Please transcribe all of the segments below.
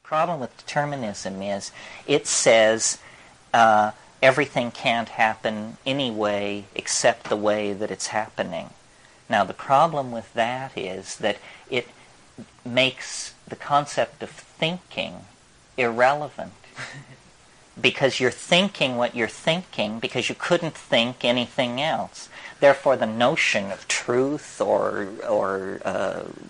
Problem with determinism is it says everything can't happen anyway except the way that it's happening. Now, the problem with that is that it makes the concept of thinking irrelevant. Because you're thinking what you're thinking because you couldn't think anything else. Therefore, the notion of truth or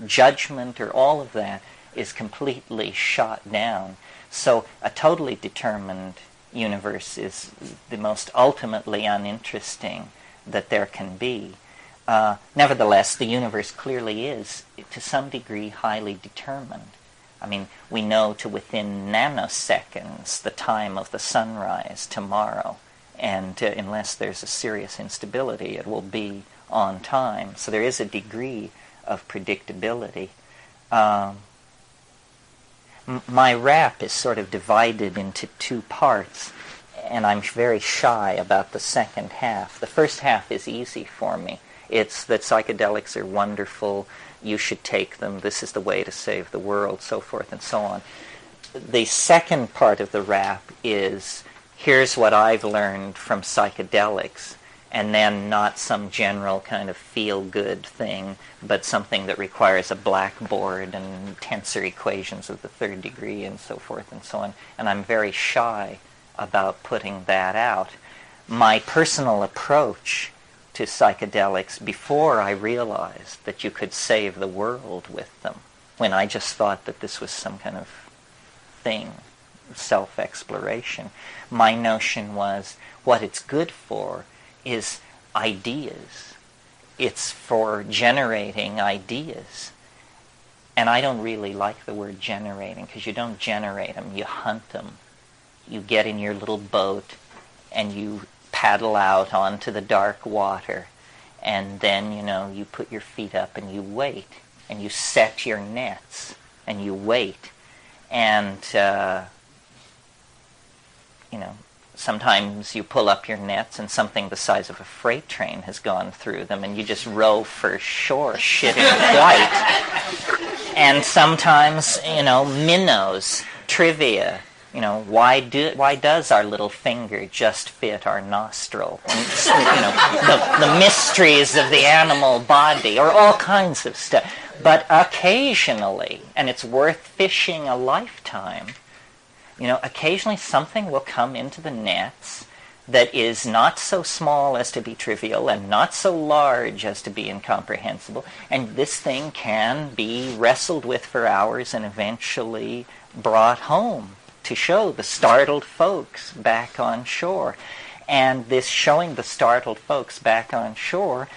judgment or all of that is completely shot down. So a totally determined universe is the most ultimately uninteresting that there can be. Nevertheless, the universe clearly is, to some degree, highly determined. I mean, we know to within nanoseconds the time of the sunrise tomorrow, and unless there's a serious instability, it will be on time. So there is a degree of predictability. My rap is sort of divided into two parts, and I'm very shy about the second half. The first half is easy for me. It's that psychedelics are wonderful, you should take them, this is the way to save the world, so forth and so on. The second part of the rap is, here's what I've learned from psychedelics, and then not some general kind of feel-good thing, but something that requires a blackboard and tensor equations of the third degree and so forth and so on. And I'm very shy about putting that out. My personal approach to psychedelics before I realized that you could save the world with them, when I just thought that this was some kind of thing, self-exploration, my notion was what it's good for is ideas. It's for generating ideas. And I don't really like the word generating, because you don't generate them, you hunt them. You get in your little boat and you paddle out onto the dark water, and then, you put your feet up and you wait, and you set your nets, and you wait, and, sometimes you pull up your nets and something the size of a freight train has gone through them, and you just row for shore, shitting white. And sometimes, minnows, trivia. Why does our little finger just fit our nostril? And, the mysteries of the animal body, or all kinds of stuff. But occasionally, and it's worth fishing a lifetime, occasionally something will come into the nets that is not so small as to be trivial and not so large as to be incomprehensible, and this thing can be wrestled with for hours and eventually brought home to show the startled folks back on shore. And this showing the startled folks back on shore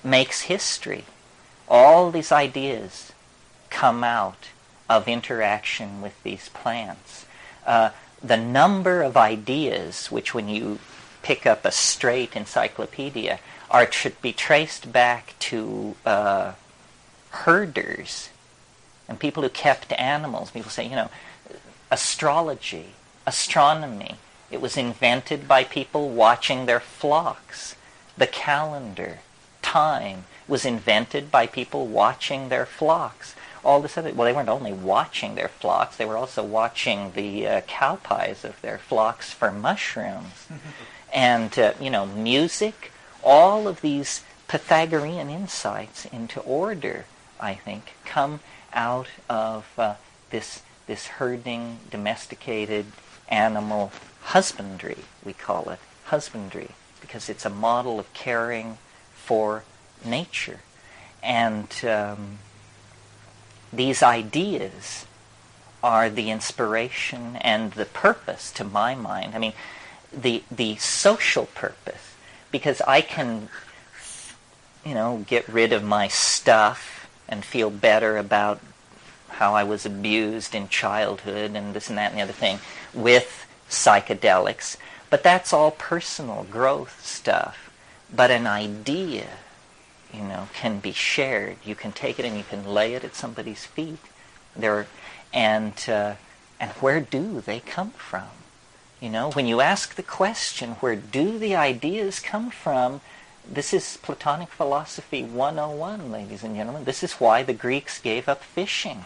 makes history. All these ideas come out of interaction with these plants. The number of ideas, which when you pick up a straight encyclopedia, are to be traced back to herders and people who kept animals. People say, astrology, astronomy, it was invented by people watching their flocks. The calendar, time, was invented by people watching their flocks. All this other, well, they weren't only watching their flocks, they were also watching the cow pies of their flocks for mushrooms. And, music, all of these Pythagorean insights into order, I think, come out of this herding, domesticated animal husbandry, we call it husbandry, because it's a model of caring for nature. And these ideas are the inspiration and the purpose, to my mind. I mean, the social purpose, because I can, get rid of my stuff and feel better about how I was abused in childhood and this and that and the other thing with psychedelics. But that's all personal growth stuff. But an idea, can be shared. You can take it and you can lay it at somebody's feet. And where do they come from? When you ask the question, where do the ideas come from? This is Platonic Philosophy 101, ladies and gentlemen. This is why the Greeks gave up fishing.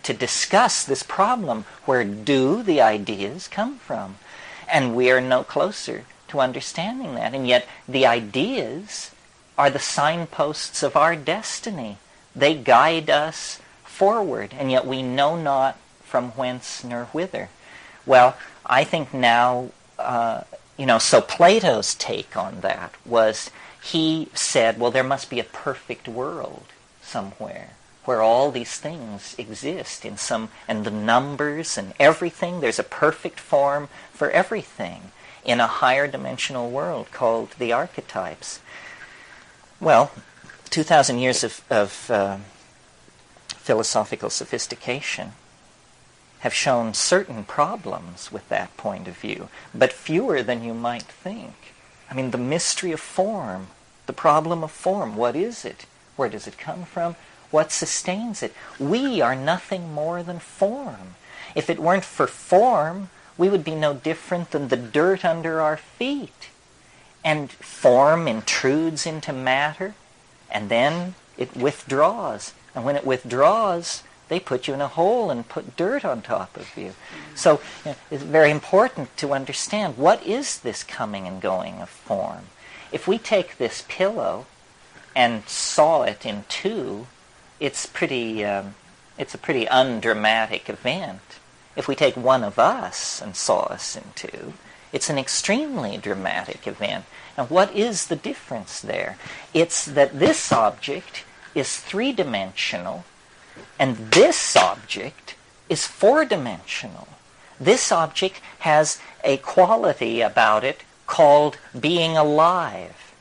to discuss this problem. Where do the ideas come from? And we are no closer to understanding that. And yet the ideas are the signposts of our destiny. They guide us forward, and yet we know not from whence nor whither. Well, I think now, so Plato's take on that was, he said, well, there must be a perfect world somewhere where all these things exist and the numbers and everything, there's a perfect form for everything in a higher dimensional world called the archetypes. Well, 2,000 years of philosophical sophistication have shown certain problems with that point of view, but fewer than you might think. I mean, the mystery of form, the problem of form, what is it? Where does it come from? What sustains it? We are nothing more than form. If it weren't for form, we would be no different than the dirt under our feet. And form intrudes into matter, and then it withdraws. And when it withdraws, they put you in a hole and put dirt on top of you. So it's very important to understand, what is this coming and going of form? If we take this pillow and saw it in two, it's a pretty undramatic event. If we take one of us and saw us in two, it's an extremely dramatic event. And what is the difference there? It's that this object is three-dimensional, and this object is four-dimensional. This object has a quality about it called being alive.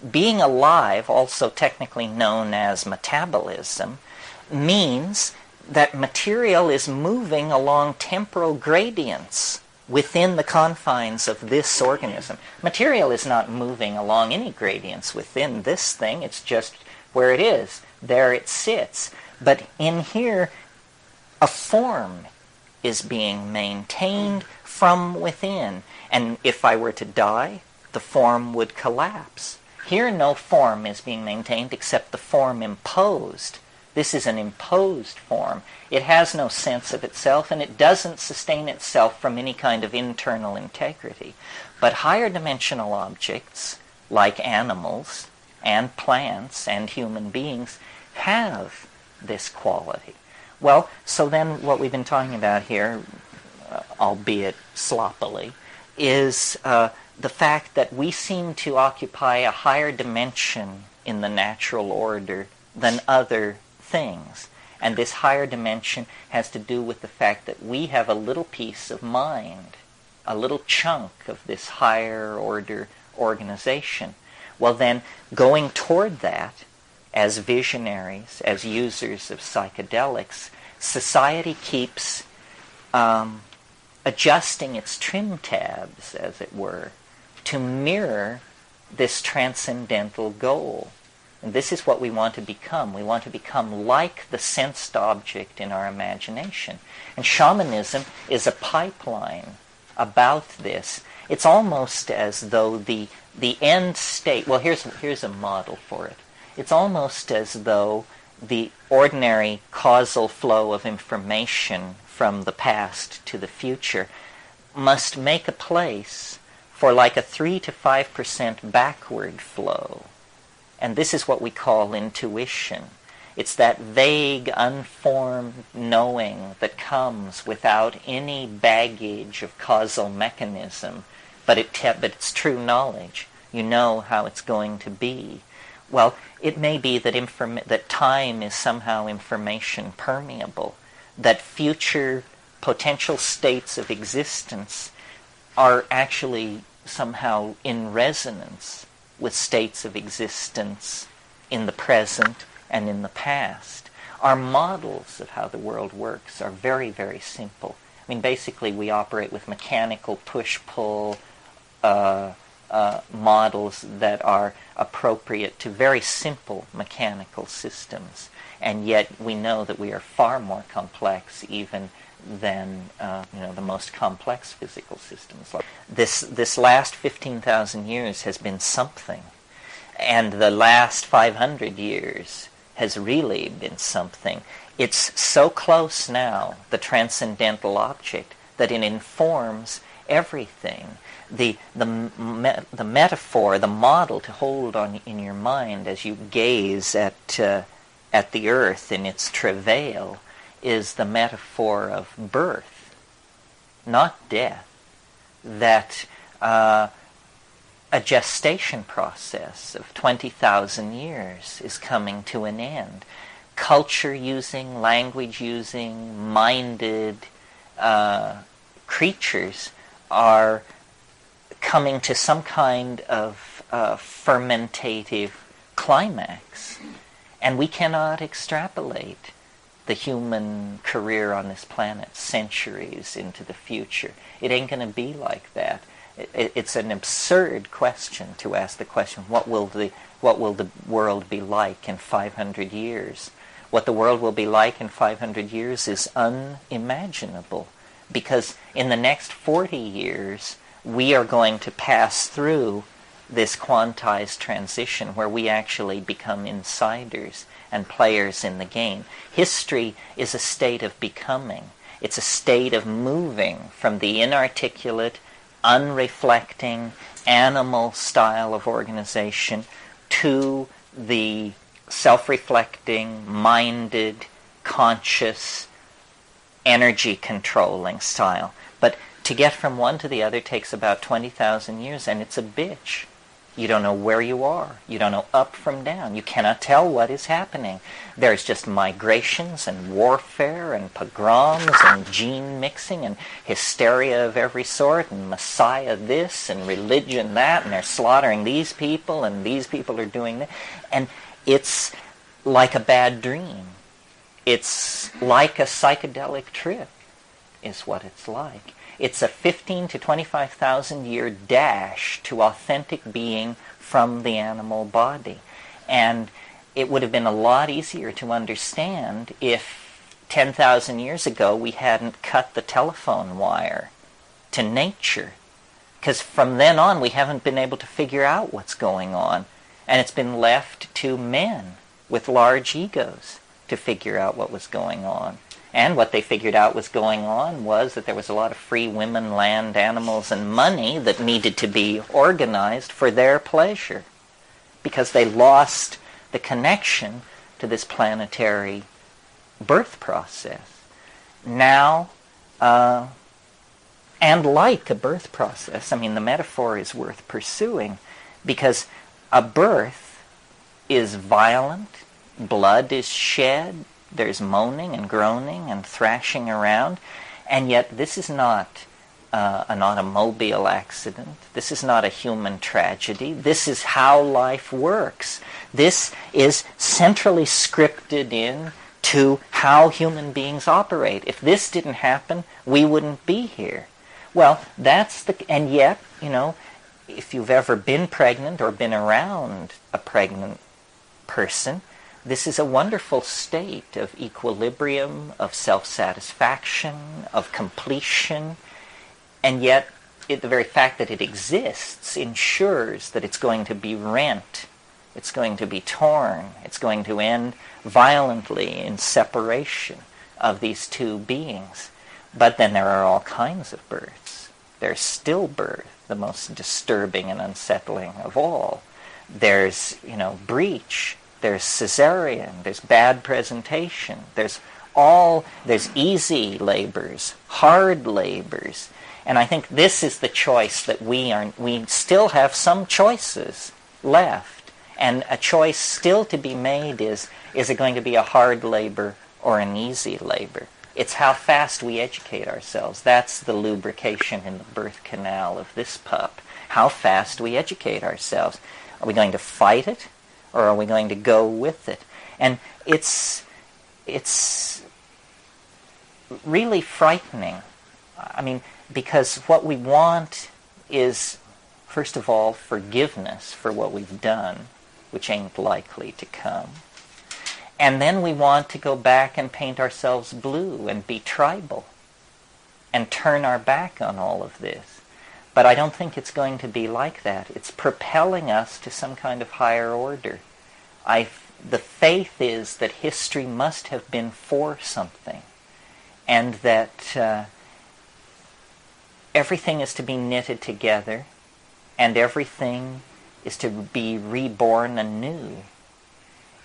Being alive, also technically known as metabolism, means that material is moving along temporal gradients within the confines of this organism. Material is not moving along any gradients within this thing. It's just where it is. There it sits. But in here, a form is being maintained from within. And if I were to die, the form would collapse. Here, no form is being maintained except the form imposed. This is an imposed form. It has no sense of itself, and it doesn't sustain itself from any kind of internal integrity. But higher dimensional objects, like animals and plants and human beings, have this quality. Well, so then what we've been talking about here, albeit sloppily, is the fact that we seem to occupy a higher dimension in the natural order than other things. And this higher dimension has to do with the fact that we have a little piece of mind, a little chunk of this higher order organization. Well then, going toward that, as visionaries, as users of psychedelics, society keeps adjusting its trim tabs, as it were, to mirror this transcendental goal. And this is what we want to become. We want to become like the sensed object in our imagination. And shamanism is a pipeline about this. It's almost as though the end state, well, here's a model for it. It's almost as though the ordinary causal flow of information from the past to the future must make a place for like a 3 to 5% backward flow. And this is what we call intuition. It's that vague, unformed knowing that comes without any baggage of causal mechanism, but it's true knowledge. You know how it's going to be. Well, it may be that time is somehow information permeable, that future potential states of existence are actually somehow in resonance with states of existence in the present and in the past. Our models of how the world works are very, very simple. I mean, basically we operate with mechanical push-pull models that are appropriate to very simple mechanical systems. And yet we know that we are far more complex even than the most complex physical systems. This last 15,000 years has been something. And the last 500 years has really been something. It's so close now, the transcendental object, that it informs everything. The metaphor, the model to hold on in your mind as you gaze at the earth in its travail is the metaphor of birth, not death. That a gestation process of 20,000 years is coming to an end. Culture using, language using, minded creatures are coming to some kind of fermentative climax. And we cannot extrapolate the human career on this planet centuries into the future. It ain't going to be like that. It's an absurd question to ask the question, what will the world be like in 500 years? What the world will be like in 500 years is unimaginable, because in the next 40 years, we are going to pass through this quantized transition where we actually become insiders and players in the game. History is a state of becoming. It's a state of moving from the inarticulate, unreflecting, animal style of organization to the self-reflecting, minded, conscious, energy-controlling style. But to get from one to the other takes about 20,000 years, and it's a bitch. You don't know where you are. You don't know up from down. You cannot tell what is happening. There's just migrations and warfare and pogroms and gene mixing and hysteria of every sort and Messiah this and religion that, and they're slaughtering these people and these people are doing that. And it's like a bad dream. It's like a psychedelic trip is what it's like. It's a 15 to 25,000 year dash to authentic being from the animal body. And it would have been a lot easier to understand if 10,000 years ago we hadn't cut the telephone wire to nature. Because from then on we haven't been able to figure out what's going on. And it's been left to men with large egos to figure out what was going on. And what they figured out was going on was that there was a lot of free women, land, animals, and money that needed to be organized for their pleasure, because they lost the connection to this planetary birth process. Now, and like a birth process, I mean, the metaphor is worth pursuing, because a birth is violent, blood is shed, there's moaning and groaning and thrashing around, and yet this is not an automobile accident. This is not a human tragedy. This is how life works. This is centrally scripted in to how human beings operate. If this didn't happen, we wouldn't be here. Well, and yet, if you've ever been pregnant or been around a pregnant person, this is a wonderful state of equilibrium, of self-satisfaction, of completion, and yet the very fact that it exists ensures that it's going to be rent, it's going to be torn, it's going to end violently in separation of these two beings. But then there are all kinds of births. There's stillbirth, the most disturbing and unsettling of all. There's, breech. There's cesarean, there's bad presentation, there's easy labors, hard labors. And I think this is the choice that we still have some choices left. And a choice still to be made is it going to be a hard labor or an easy labor? It's how fast we educate ourselves. That's the lubrication in the birth canal of this pup. How fast we educate ourselves. Are we going to fight it? Or are we going to go with it? And it's really frightening. I mean, because what we want is, first of all, forgiveness for what we've done, which ain't likely to come. And then we want to go back and paint ourselves blue and be tribal and turn our back on all of this. But I don't think it's going to be like that. It's propelling us to some kind of higher order. the faith is that history must have been for something, and that everything is to be knitted together, and everything is to be reborn anew.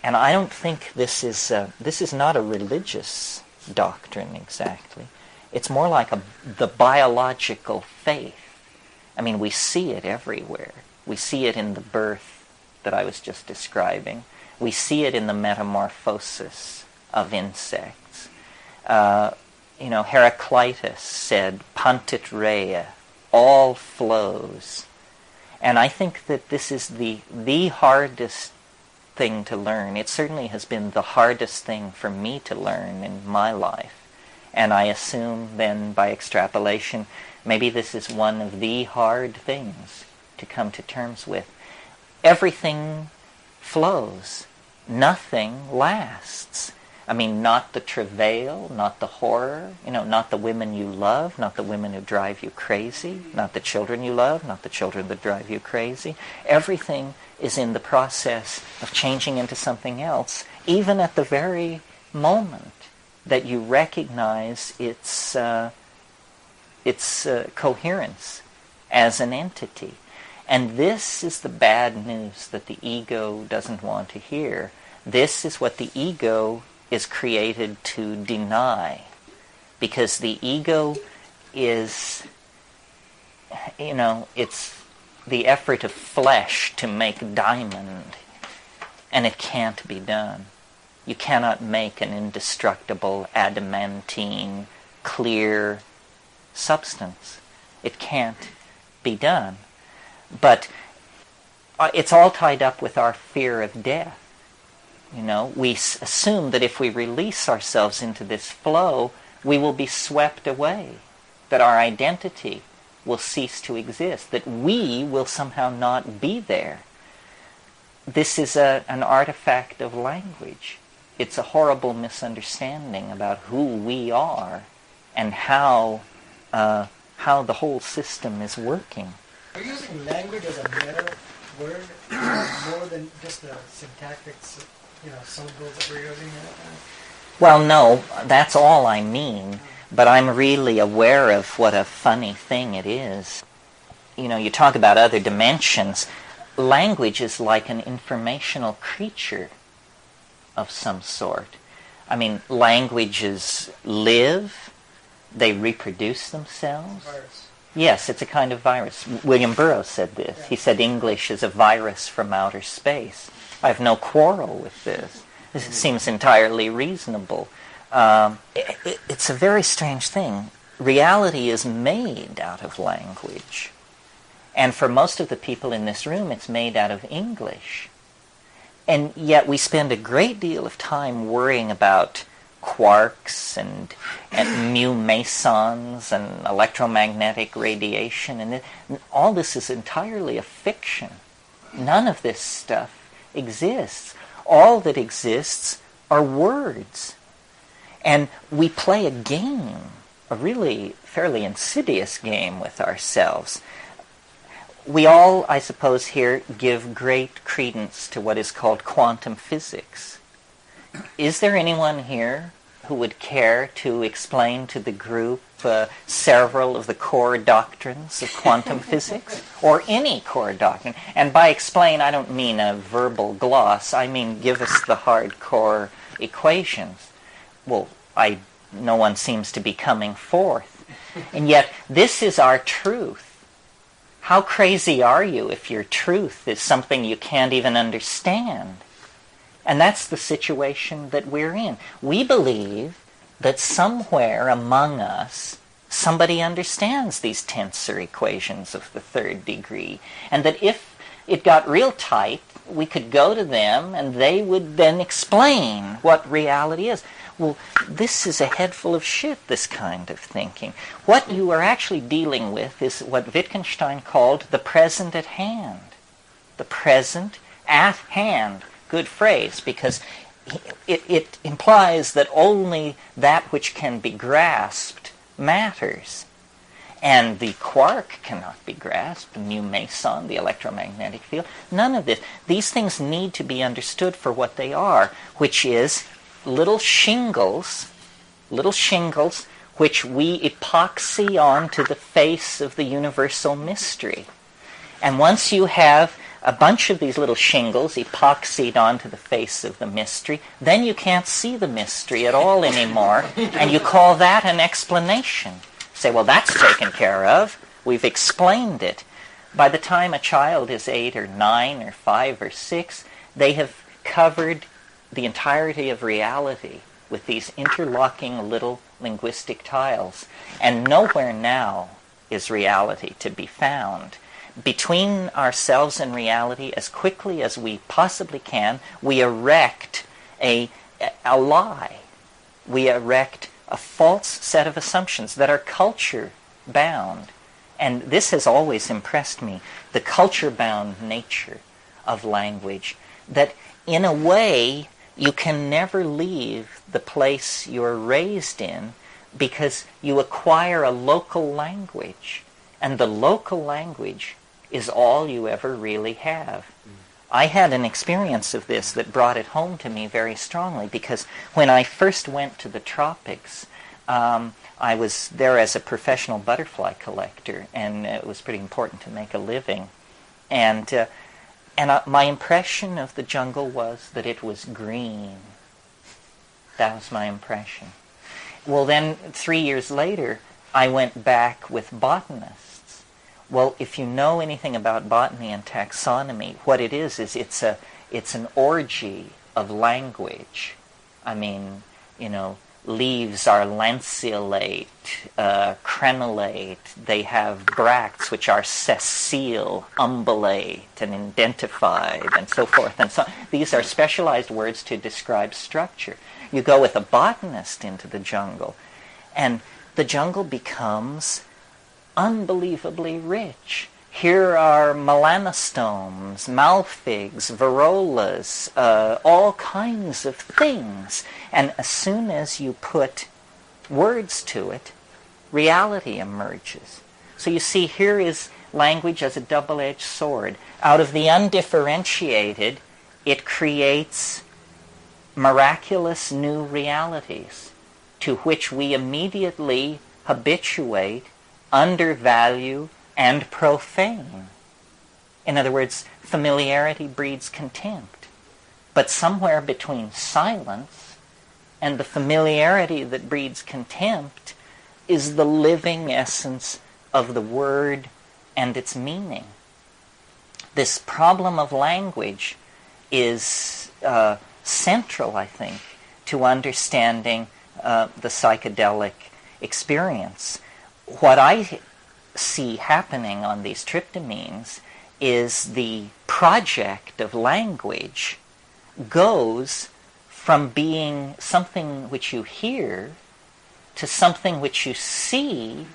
And I don't think this is not a religious doctrine exactly. It's more like the biological faith. I mean, we see it everywhere. We see it in the birth that I was just describing. We see it in the metamorphosis of insects. Heraclitus said, "Pantit rea," all flows. And I think that this is the hardest thing to learn. It certainly has been the hardest thing for me to learn in my life. And I assume then, by extrapolation, maybe this is one of the hard things to come to terms with. Everything flows. Nothing lasts. I mean, not the travail, not the horror, not the women you love, not the women who drive you crazy, not the children you love, not the children that drive you crazy. Everything is in the process of changing into something else, even at the very moment that you recognize its coherence as an entity. And this is the bad news that the ego doesn't want to hear. This is what the ego is created to deny, because the ego is, it's the effort of flesh to make diamond, and it can't be done. You cannot make an indestructible, adamantine, clear substance. It can't be done. But it's all tied up with our fear of death. We assume that if we release ourselves into this flow, we will be swept away, that our identity will cease to exist, that we will somehow not be there. This is an artifact of language. It's a horrible misunderstanding about who we are and how the whole system is working. Are you using language as a meta word more than just the syntactic syllables that we're using? Well, no, that's all I mean. But I'm really aware of what a funny thing it is. You talk about other dimensions. Language is like an informational creature of some sort. I mean, languages live, they reproduce themselves. Virus. Yes, it's a kind of virus. William Burroughs said this. Yeah. He said English is a virus from outer space. I have no quarrel with this. This seems entirely reasonable. It's a very strange thing. Reality is made out of language. And for most of the people in this room, it's made out of English. And yet we spend a great deal of time worrying about quarks and mu mesons and electromagnetic radiation. And all this is entirely a fiction. None of this stuff exists. All that exists are words. And we play a game, a really fairly insidious game with ourselves. We all, I suppose, here give great credence to what is called quantum physics. Is there anyone here who would care to explain to the group several of the core doctrines of quantum physics? Or any core doctrine? And by explain, I don't mean a verbal gloss. I mean give us the hardcore equations. Well, no one seems to be coming forth. And yet, this is our truth. How crazy are you if your truth is something you can't even understand? And that's the situation that we're in. We believe that somewhere among us, somebody understands these tensor equations of the third degree, and that if it got real tight, we could go to them and they would then explain what reality is. Well, this is a head full of shit, this kind of thinking. What you are actually dealing with is what Wittgenstein called the present at hand. The present at hand. Good phrase, because it implies that only that which can be grasped matters. And the quark cannot be grasped, mu meson, the electromagnetic field. None of this. These things need to be understood for what they are, which is little shingles which we epoxy onto the face of the universal mystery. And once you have a bunch of these little shingles epoxied onto the face of the mystery, then you can't see the mystery at all anymore, and you call that an explanation. Say, well, that's taken care of. We've explained it. By the time a child is 8 or 9 or 5 or 6, they have covered the entirety of reality with these interlocking little linguistic tiles. And nowhere now is reality to be found. Between ourselves and reality, as quickly as we possibly can, we erect a lie. We erect a false set of assumptions that are culture-bound. And this has always impressed me, the culture-bound nature of language, that in a way you can never leave the place you're raised in because you acquire a local language. And the local language is all you ever really have. I had an experience of this that brought it home to me very strongly, because when I first went to the tropics, I was there as a professional butterfly collector, and it was pretty important to make a living. And my impression of the jungle was that it was green. That was my impression. Well, then 3 years later, I went back with botanists. Well, if you know anything about botany and taxonomy, what it is it's an orgy of language. I mean, leaves are lanceolate, crenellate. They have bracts, which are sessile, umbellate, and indentified, and so forth. And so these are specialized words to describe structure. You go with a botanist into the jungle, and the jungle becomes unbelievably rich. Here are melanostomes, malfigs, varrolas, all kinds of things. And as soon as you put words to it, reality emerges. So you see, here is language as a double-edged sword. Out of the undifferentiated, it creates miraculous new realities to which we immediately habituate, undervalue, and profane. In other words, familiarity breeds contempt. But somewhere between silence and the familiarity that breeds contempt is the living essence of the word and its meaning. This problem of language is central, I think, to understanding the psychedelic experience. What I see happening on these tryptamines is the project of language goes from being something which you hear to something which you see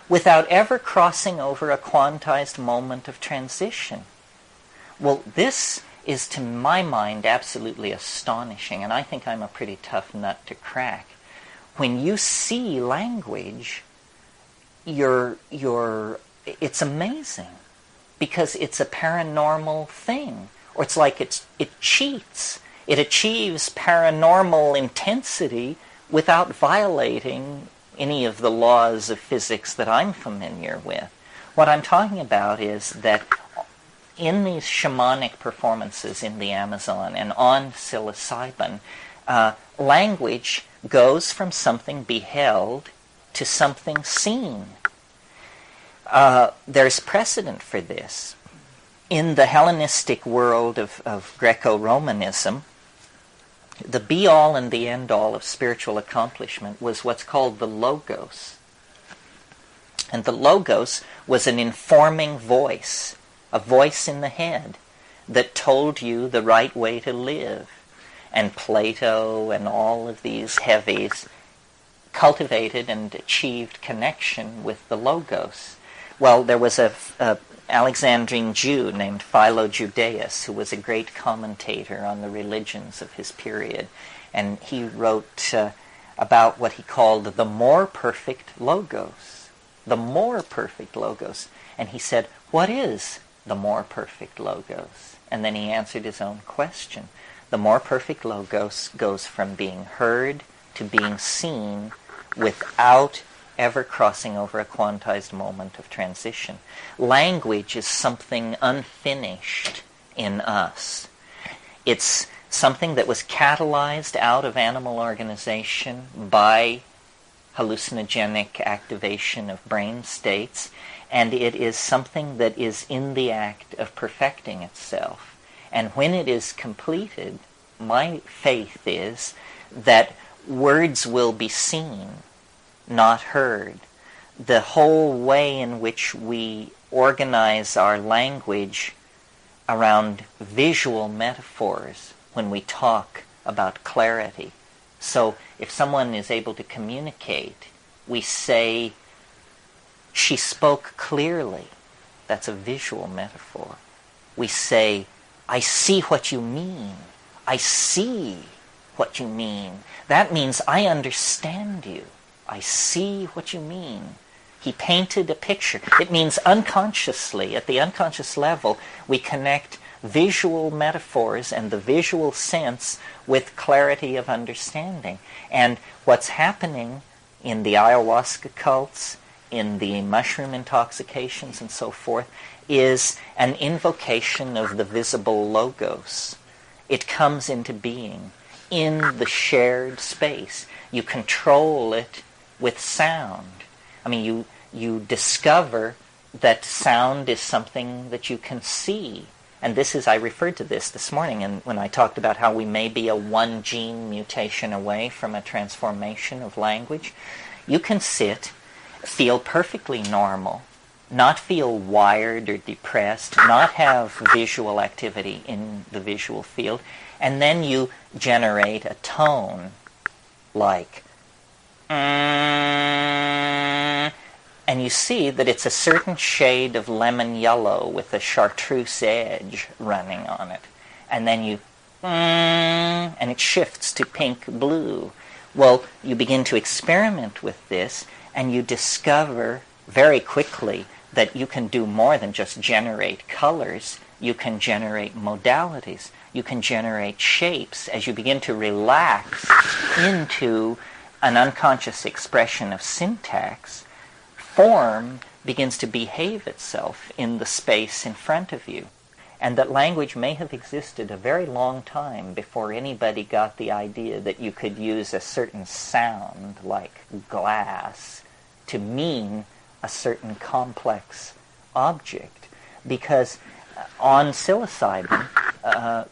without ever crossing over a quantized moment of transition. Well, this is, to my mind, absolutely astonishing, and I think I'm a pretty tough nut to crack. When you see language, it's amazing, because it's a paranormal thing, or it's like it cheats. It achieves paranormal intensity without violating any of the laws of physics that I'm familiar with. What I'm talking about is that in these shamanic performances in the Amazon and on psilocybin, language goes from something beheld to something seen. There's precedent for this. In the Hellenistic world of Greco-Romanism, the be-all and the end-all of spiritual accomplishment was what's called the logos. And the logos was an informing voice, a voice in the head that told you the right way to live. And Plato and all of these heavies cultivated and achieved connection with the logos. Well, there was a Alexandrine Jew named Philo-Judaeus, who was a great commentator on the religions of his period, and he wrote about what he called the more perfect logos. the more perfect logos. And he said, what is the more perfect logos? And then he answered his own question. The more perfect logos goes from being heard to being seen without ever crossing over a quantized moment of transition. Language is something unfinished in us. It's something that was catalyzed out of animal organization by hallucinogenic activation of brain states, and it is something that is in the act of perfecting itself. And when it is completed, my faith is that words will be seen, not heard. The whole way in which we organize our language around visual metaphors when we talk about clarity. So if someone is able to communicate, we say, she spoke clearly. That's a visual metaphor. We say, I see what you mean. I see what you mean. That means I understand you. I see what you mean. He painted a picture. It means unconsciously, at the unconscious level, we connect visual metaphors and the visual sense with clarity of understanding. And what's happening in the ayahuasca cults, in the mushroom intoxications and so forth, is an invocation of the visible logos. It comes into being in the shared space. You control it with sound. I mean, you discover that sound is something that you can see. And this is, I referred to this morning and when I talked about how we may be a one gene mutation away from a transformation of language. You can sit, feel perfectly normal, not feel wired or depressed, not have visual activity in the visual field, and then you generate a tone like and you see that it's a certain shade of lemon yellow with a chartreuse edge running on it. And then you and it shifts to pink blue. Well, you begin to experiment with this and you discover very quickly that you can do more than just generate colors. You can generate modalities. You can generate shapes as you begin to relax into an unconscious expression of syntax. Form begins to behave itself in the space in front of you. And that language may have existed a very long time before anybody got the idea that you could use a certain sound, like glass, to mean a certain complex object. Because on psilocybin,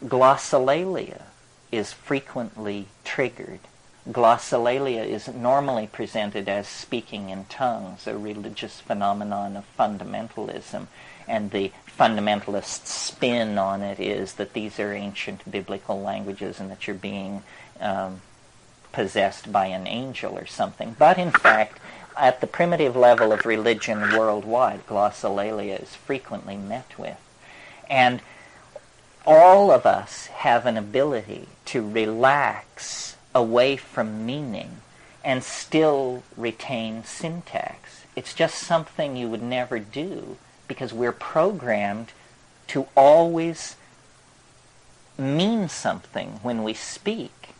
glossolalia is frequently triggered. Glossolalia is normally presented as speaking in tongues, a religious phenomenon of fundamentalism, and the fundamentalist spin on it is that these are ancient biblical languages and that you're being possessed by an angel or something. But in fact, at the primitive level of religion worldwide, glossolalia is frequently met with. And all of us have an ability to relax away from meaning and still retain syntax. It's just something you would never do because we're programmed to always mean something when we speak.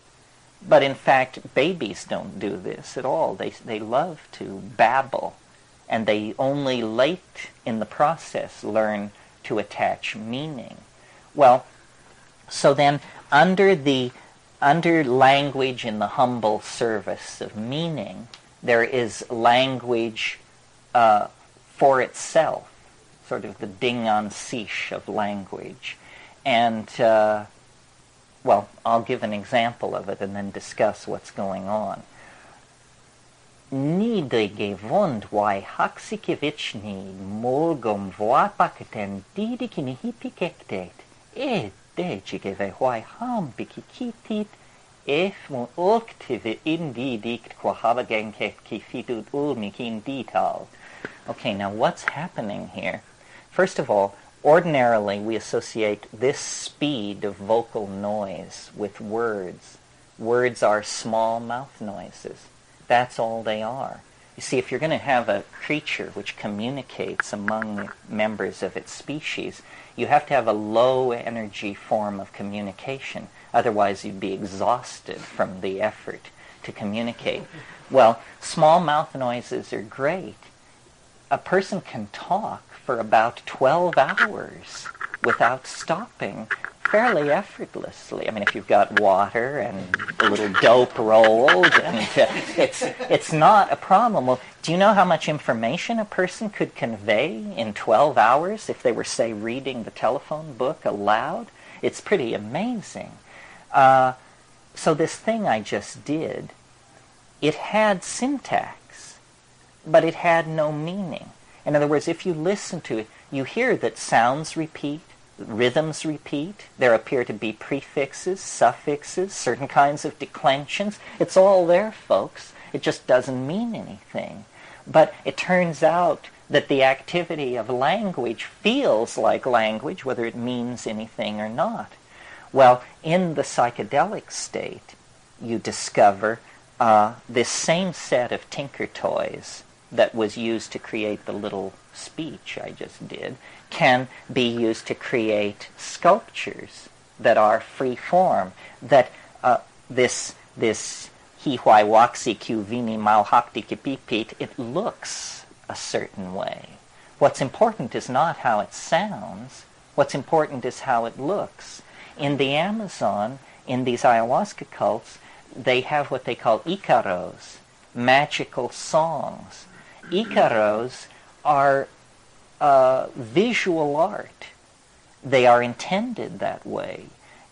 But in fact, babies don't do this at all. They love to babble, and they only late in the process learn to attach meaning. Well, so then under language in the humble service of meaning, there is language for itself, sort of the ding en siche of language. And, well, I'll give an example of it and then discuss what's going on. Nidige vond wai haxikevitchni molgom voapaketen didikini hipikektet dejigeve wai hambikikitit efmo oktive invidikt quahavagenket kifidut ulmikin dital. Okay, now what's happening here? First of all, ordinarily we associate this speed of vocal noise with words. Words are small mouth noises. That's all they are. You see, if you're going to have a creature which communicates among members of its species, you have to have a low energy form of communication. Otherwise, you'd be exhausted from the effort to communicate. Well, small mouth noises are great. A person can talk for about 12 hours without stopping, fairly effortlessly. I mean, if you've got water and a little dope rolled, and it's not a problem. Well, do you know how much information a person could convey in 12 hours if they were, say, reading the telephone book aloud? It's pretty amazing. So this thing I just did, it had syntax, but it had no meaning. In other words, if you listen to it, you hear that sounds repeat, rhythms repeat, there appear to be prefixes, suffixes, certain kinds of declensions. It's all there, folks. It just doesn't mean anything. But it turns out that the activity of language feels like language, whether it means anything or not. Well, in the psychedelic state, you discover this same set of tinker toys that was used to create the little speech I just did can be used to create sculptures that are free form, that this hi huai waxi q vini mau hakti kipipit, it looks a certain way. What's important is not how it sounds. What's important is how it looks. In the Amazon, in these ayahuasca cults, they have what they call icaros, magical songs. Icaros are visual art. They are intended that way,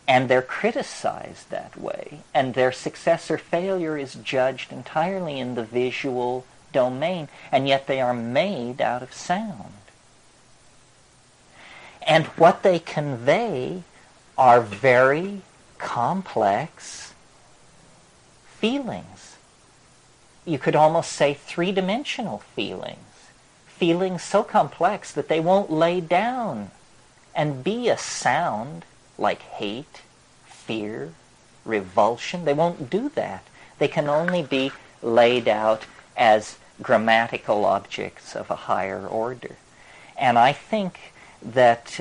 and they're criticized that way, and their success or failure is judged entirely in the visual domain, and yet they are made out of sound. And what they convey are very complex feelings. You could almost say three-dimensional feelings. Feelings so complex that they won't lay down and be a sound like hate, fear, revulsion. They won't do that. They can only be laid out as grammatical objects of a higher order. And I think that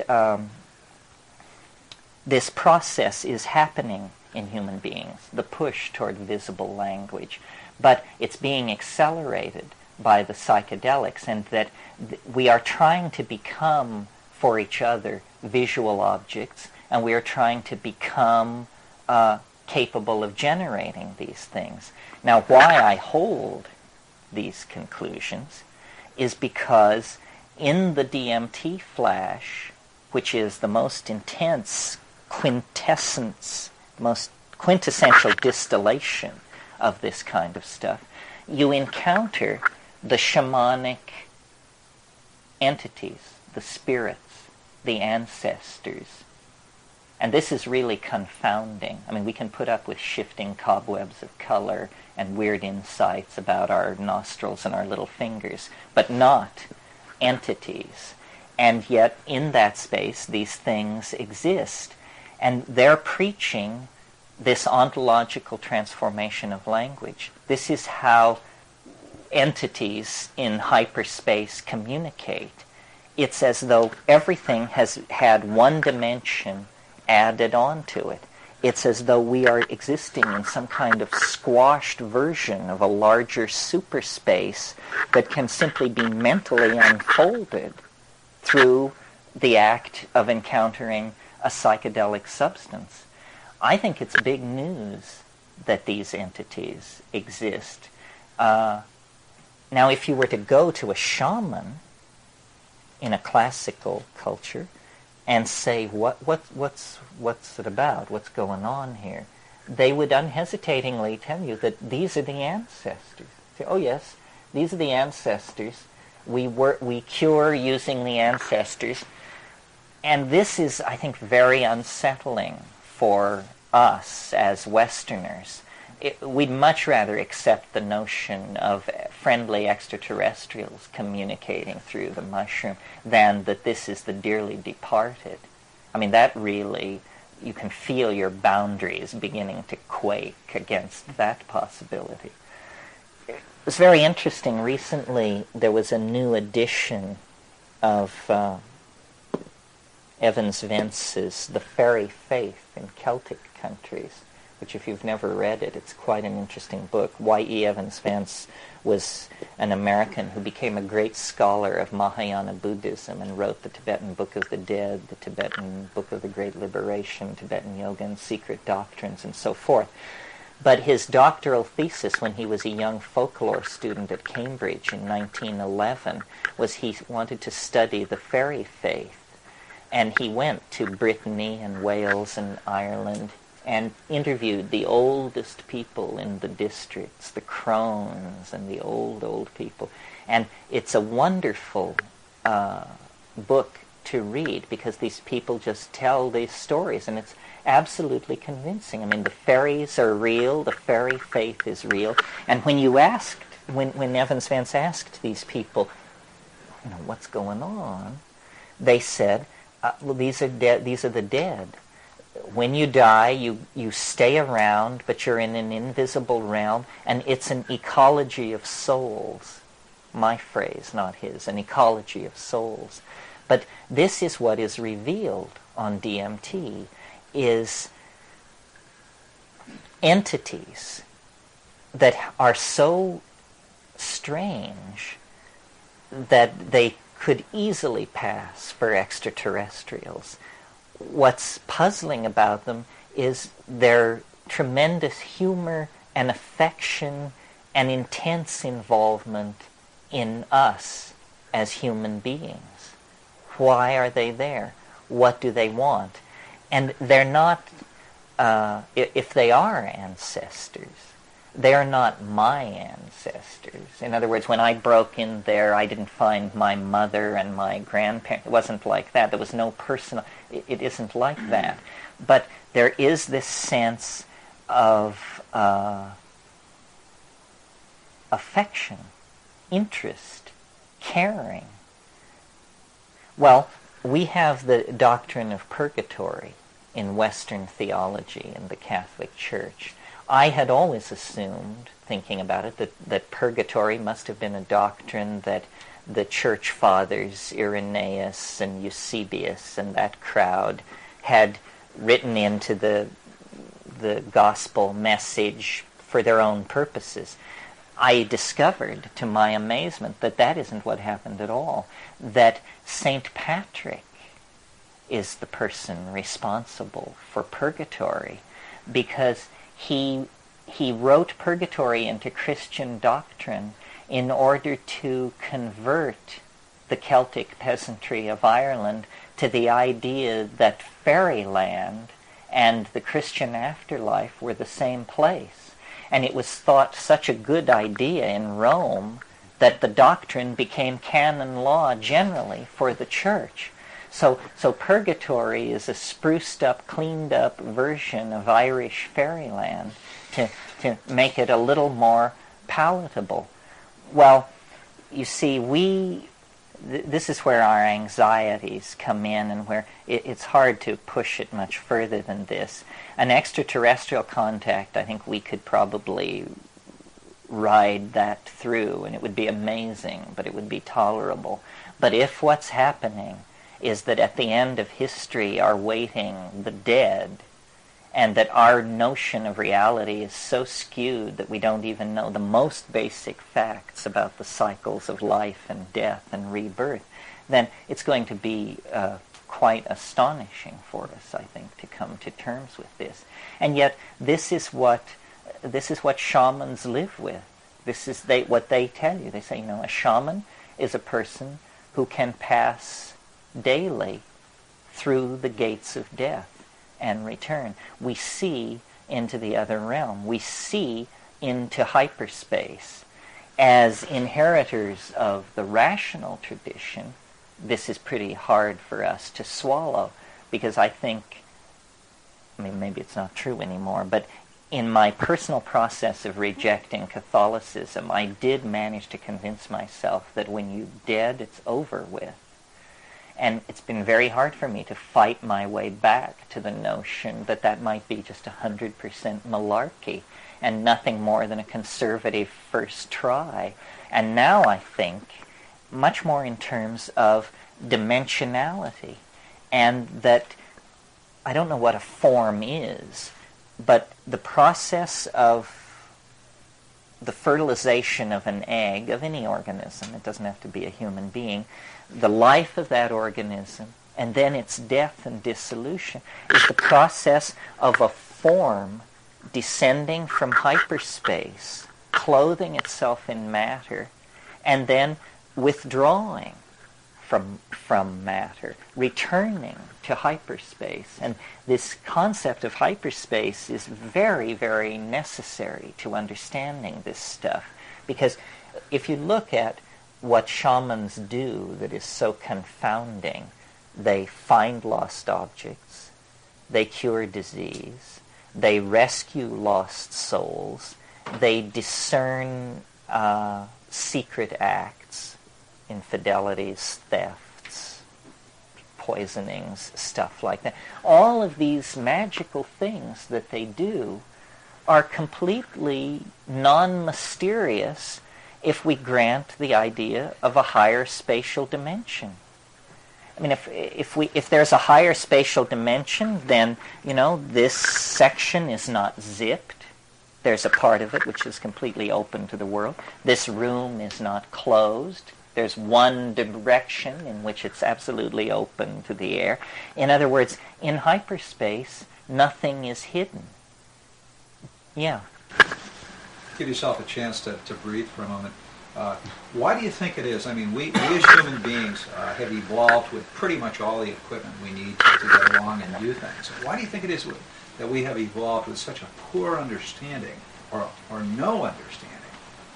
this process is happening in human beings, the push toward visible language. But it's being accelerated by the psychedelics, and that we are trying to become for each other visual objects, and we are trying to become capable of generating these things. Now, why I hold these conclusions is because in the DMT flash, which is the most intense quintessence, most quintessential distillation of this kind of stuff, you encounter the shamanic entities, the spirits, the ancestors. And this is really confounding. I mean, we can put up with shifting cobwebs of color and weird insights about our nostrils and our little fingers, but not entities. And yet, in that space, these things exist. And they're preaching this ontological transformation of language. This is how entities in hyperspace communicate. It's as though everything has had one dimension added onto it. It's as though we are existing in some kind of squashed version of a larger superspace that can simply be mentally unfolded through the act of encountering a psychedelic substance. I think it's big news that these entities exist. Now, if you were to go to a shaman in a classical culture and say, what's it about? What's going on here? They would unhesitatingly tell you that these are the ancestors. Say, oh yes, these are the ancestors. We cure using the ancestors. And this is, I think, very unsettling for us as Westerners. We'd much rather accept the notion of friendly extraterrestrials communicating through the mushroom than that this is the dearly departed. I mean, that really, you can feel your boundaries beginning to quake against that possibility. was very interesting. Recently, there was a new edition of Evans Vence's The Fairy Faith in Celtic Countries, which if you've never read it, it's quite an interesting book. Y.E. Evans Vance was an American who became a great scholar of Mahayana Buddhism and wrote the Tibetan Book of the Dead, the Tibetan Book of the Great Liberation, Tibetan Yoga and Secret Doctrines, and so forth. But his doctoral thesis when he was a young folklore student at Cambridge in 1911 was he wanted to study the fairy faith. And he went to Brittany and Wales and Ireland and interviewed the oldest people in the districts, the crones and the old people. And it's a wonderful book to read because these people just tell these stories, and it's absolutely convincing. I mean, the fairies are real, the fairy faith is real. And when you asked, when Evans Vance asked these people, what's going on, they said, well, these are the dead. When you die, you stay around, but you're in an invisible realm, and it's an ecology of souls. My phrase, not his, an ecology of souls. But this is what is revealed on DMT, is entities that are so strange that they could easily pass for extraterrestrials. What's puzzling about them is their tremendous humor and affection and intense involvement in us as human beings. Why are they there? What do they want? And they're not, if they are ancestors, they're not my ancestors. In other words, when I broke in there, I didn't find my mother and my grandparents. It wasn't like that. There was no personal... It isn't like that. But there is this sense of affection, interest, caring. Well, we have the doctrine of purgatory in Western theology in the Catholic Church. I had always assumed, thinking about it, that purgatory must have been a doctrine that the church fathers, Irenaeus and Eusebius and that crowd, had written into the gospel message for their own purposes. I discovered, to my amazement, that isn't what happened at all. That St. Patrick is the person responsible for purgatory, because he wrote purgatory into Christian doctrine in order to convert the Celtic peasantry of Ireland to the idea that fairyland and the Christian afterlife were the same place. And it was thought such a good idea in Rome that the doctrine became canon law generally for the church. So purgatory is a spruced up, cleaned up version of Irish fairyland to make it a little more palatable. Well, you see, this is where our anxieties come in, and where it's hard to push it much further than this. An extraterrestrial contact, I think we could probably ride that through, and it would be amazing, but it would be tolerable. But if what's happening is that at the end of history are waiting the dead, and that our notion of reality is so skewed that we don't even know the most basic facts about the cycles of life and death and rebirth, then it's going to be quite astonishing for us, I think, to come to terms with this. And yet, this is what shamans live with. This is what they tell you. They say, a shaman is a person who can pass daily through the gates of death and return. We see into the other realm. We see into hyperspace. As inheritors of the rational tradition, this is pretty hard for us to swallow, because I think, maybe it's not true anymore, but in my personal process of rejecting Catholicism, I did manage to convince myself that when you're dead, it's over with. And it's been very hard for me to fight my way back to the notion that that might be just 100% malarkey and nothing more than a conservative first try. And now I think much more in terms of dimensionality, and that I don't know what a form is, but the process of the fertilization of an egg, of any organism, it doesn't have to be a human being, the life of that organism, and then its death and dissolution, is the process of a form descending from hyperspace, clothing itself in matter, and then withdrawing from matter, returning to hyperspace. And this concept of hyperspace is very, very necessary to understanding this stuff. Because if you look at what shamans do that is so confounding, they find lost objects, they cure disease, they rescue lost souls, they discern secret acts, infidelities, thefts, poisonings, stuff like that. All of these magical things that they do are completely non-mysterious if we grant the idea of a higher spatial dimension. I mean, if there's a higher spatial dimension, then, this section is not zipped. There's a part of it which is completely open to the world. This room is not closed. There's one direction in which it's absolutely open to the air. In other words, in hyperspace, nothing is hidden. Yeah. Give yourself a chance to breathe for a moment. Why do you think it is? I mean, we as human beings have evolved with pretty much all the equipment we need to get along and do things. Why do you think it is that we have evolved with such a poor understanding or no understanding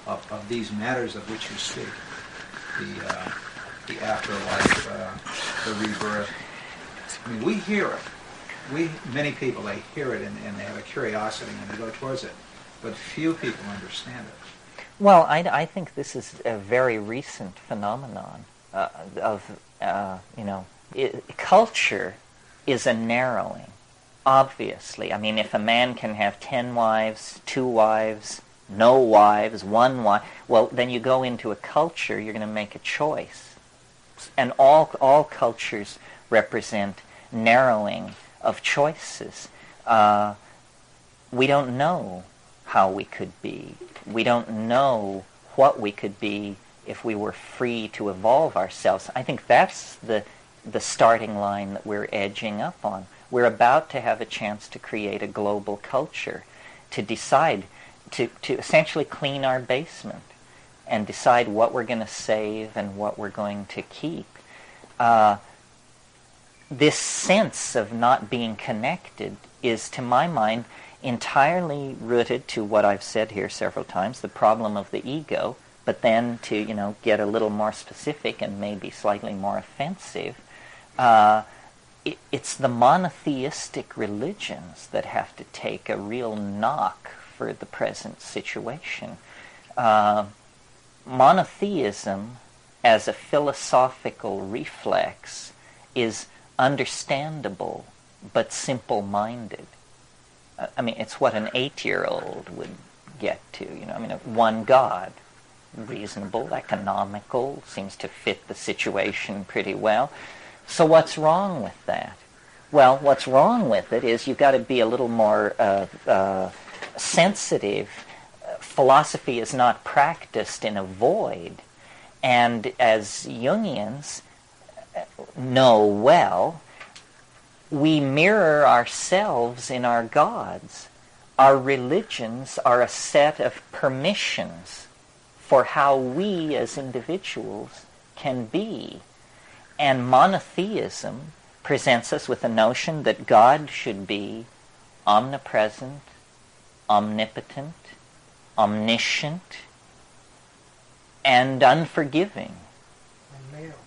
of these matters of which you speak? The afterlife, the rebirth. I mean, we hear it. Many people, they hear it and they have a curiosity and they go towards it. But few people understand it. Well, I think this is a very recent phenomenon culture is a narrowing, obviously. I mean, if a man can have 10 wives, 2 wives, no wives, 1 wife, well, then you go into a culture, you're going to make a choice. And all cultures represent narrowing of choices. We don't know how we could be. We don't know what we could be if we were free to evolve ourselves. I think that's the starting line that we're edging up on. We're about to have a chance to create a global culture, to decide, to essentially clean our basement and decide what we're going to save and what we're going to keep. This sense of not being connected is, to my mind, entirely rooted to what I've said here several times, the problem of the ego, but then to, get a little more specific and maybe slightly more offensive, it's the monotheistic religions that have to take a real knock for the present situation. Monotheism as a philosophical reflex is understandable but simple-minded. I mean, it's what an 8-year-old would get to, one God, reasonable, economical, seems to fit the situation pretty well. So what's wrong with that? Well, what's wrong with it is you've got to be a little more sensitive. Philosophy is not practiced in a void. And as Jungians know well, we mirror ourselves in our gods. Our religions are a set of permissions for how we as individuals can be. And monotheism presents us with a notion that God should be omnipresent, omnipotent, omniscient, and unforgiving. And male.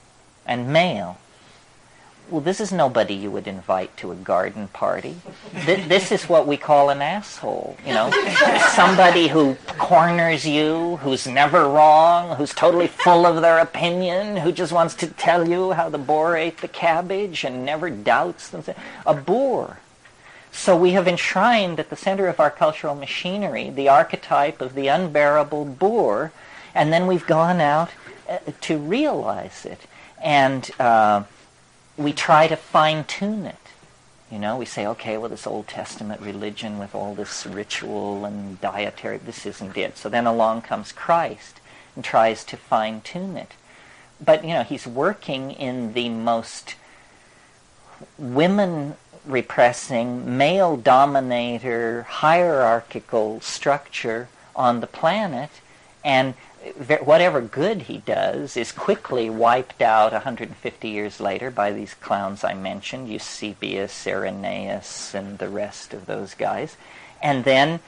And male. Well, this is nobody you would invite to a garden party. This is what we call an asshole, you know. Somebody who corners you, who's never wrong, who's totally full of their opinion, who just wants to tell you how the boar ate the cabbage and never doubts them. A boor. So we have enshrined at the center of our cultural machinery the archetype of the unbearable boor, and then we've gone out to realize it. And we try to fine-tune it. You know, we say, okay, well, this Old Testament religion with all this ritual and dietary, this isn't it. So then along comes Christ and tries to fine-tune it. But, you know, he's working in the most women-repressing, male-dominator, hierarchical structure on the planet, and whatever good he does is quickly wiped out 150 years later by these clowns I mentioned, Eusebius, Irenaeus, and the rest of those guys. And then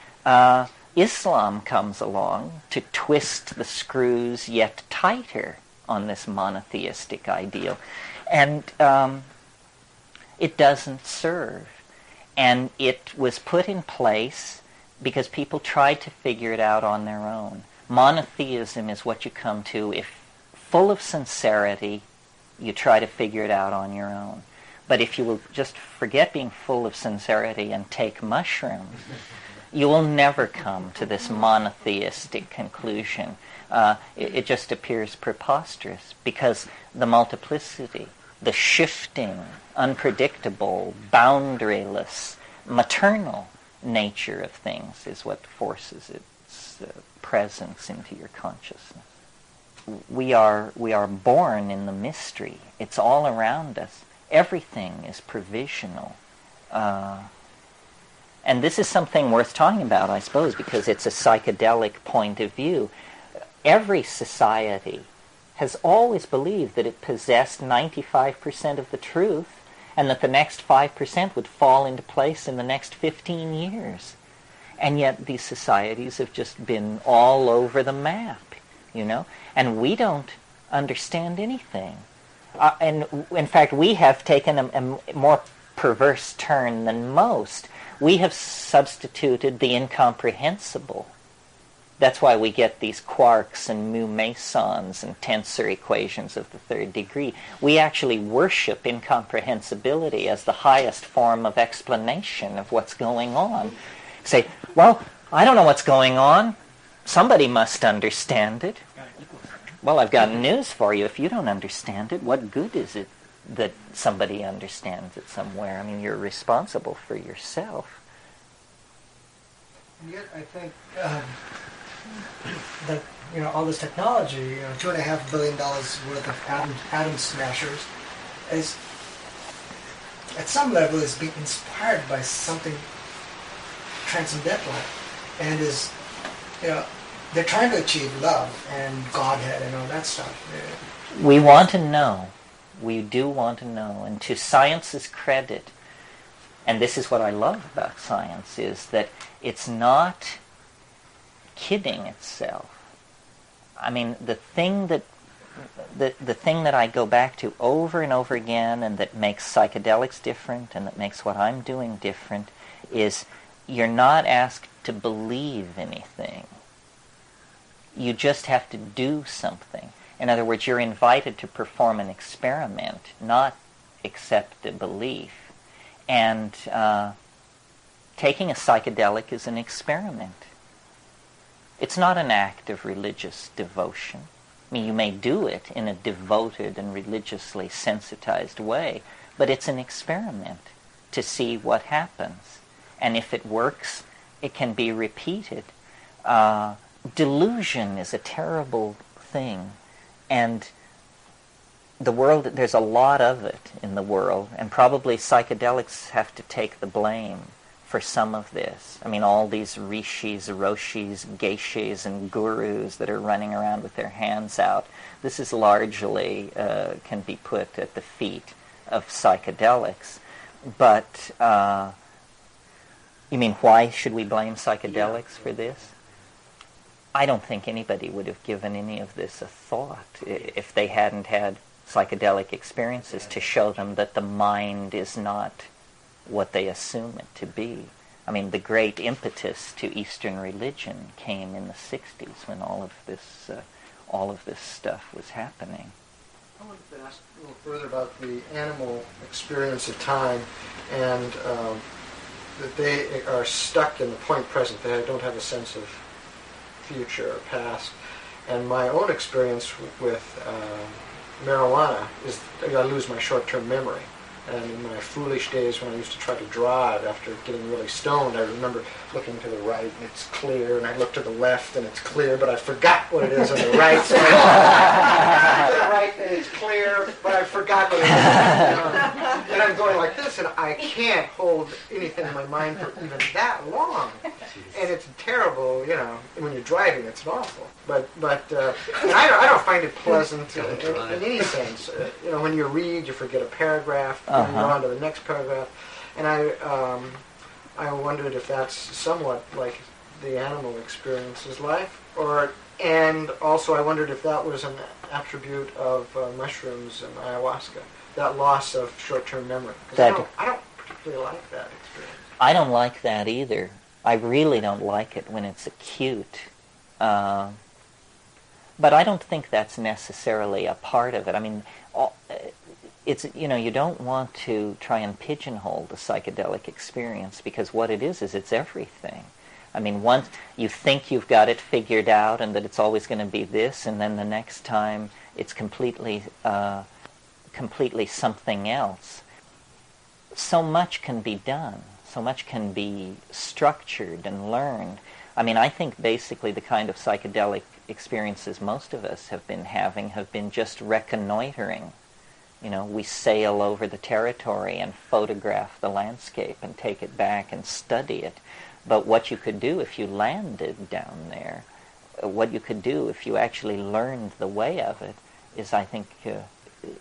Islam comes along to twist the screws yet tighter on this monotheistic ideal. And it doesn't serve. And it was put in place because people tried to figure it out on their own. Monotheism is what you come to if, full of sincerity, you try to figure it out on your own. But if you will just forget being full of sincerity and take mushrooms, you will never come to this monotheistic conclusion. It just appears preposterous because the multiplicity, the shifting, unpredictable, boundaryless, maternal nature of things is what forces its presence into your consciousness. We are born in the mystery. It's all around us. Everything is provisional. And this is something worth talking about, I suppose, because it's a psychedelic point of view. Every society has always believed that it possessed 95% of the truth and that the next 5% would fall into place in the next 15 years. And yet these societies have just been all over the map, you know, and we don't understand anything. And in fact, we have taken a more perverse turn than most. We have substituted the incomprehensible. That's why we get these quarks and mu mesons and tensor equations of the third degree. We actually worship incomprehensibility as the highest form of explanation of what's going on. Say, well, I don't know what's going on. Somebody must understand it. Well, I've got news for you. If you don't understand it, what good is it that somebody understands it somewhere? I mean, you're responsible for yourself. And yet, I think that, you know, all this technology, $2.5 billion worth of atom smashers, is at some level is being inspired by something transcendental, and is, you know, they're trying to achieve love and Godhead and all that stuff. Yeah. We want to know. We do want to know. And to science's credit, and this is what I love about science, is that it's not kidding itself. I mean, the thing that I go back to over and over again, and that makes psychedelics different, and that makes what I'm doing different, is you're not asked to believe anything. You just have to do something. In other words, you're invited to perform an experiment, not accept a belief. And taking a psychedelic is an experiment. It's not an act of religious devotion. I mean, you may do it in a devoted and religiously sensitized way, but it's an experiment to see what happens. And if it works, it can be repeated. Delusion is a terrible thing. And the world, there's a lot of it in the world, and probably psychedelics have to take the blame for some of this. I mean, all these rishis, roshis, geishas, and gurus that are running around with their hands out, this is largely, can be put at the feet of psychedelics. But, you mean, why should we blame psychedelics for this? I don't think anybody would have given any of this a thought if they hadn't had psychedelic experiences to show them that the mind is not what they assume it to be. I mean, the great impetus to Eastern religion came in the 60s when all of this stuff was happening. I wanted to ask a little further about the animal experience of time, and that they are stuck in the point present. They don't have a sense of future or past. And my own experience with marijuana is I lose my short-term memory. And in my foolish days when I used to try to drive after getting really stoned, I remember looking to the right and it's clear, and I look to the left and it's clear, but I forgot what it is on the right. So I look to the right and it's clear, but I forgot what it is. And I'm going like this, and I can't hold anything in my mind for even that long. And it's terrible, you know. When you're driving, it's awful. But and I don't find it pleasant in any sense. You know, when you read, you forget a paragraph, and you're on to the next paragraph. And I wondered if that's somewhat like the animal experience is life, and also I wondered if that was an attribute of mushrooms and ayahuasca, that loss of short-term memory. Because I don't particularly like that experience. I don't like that either. I really don't like it when it's acute. But I don't think that's necessarily a part of it. I mean, it's, you know, you don't want to try and pigeonhole the psychedelic experience, because what it is it's everything. I mean, once you think you've got it figured out and that it's always going to be this, and then the next time it's completely something else. So much can be done. So much can be structured and learned. I mean, I think basically the kind of psychedelic experiences most of us have been having have been just reconnoitering. You know, we sail over the territory and photograph the landscape and take it back and study it. But what you could do if you landed down there, what you could do if you actually learned the way of it, is, I think, you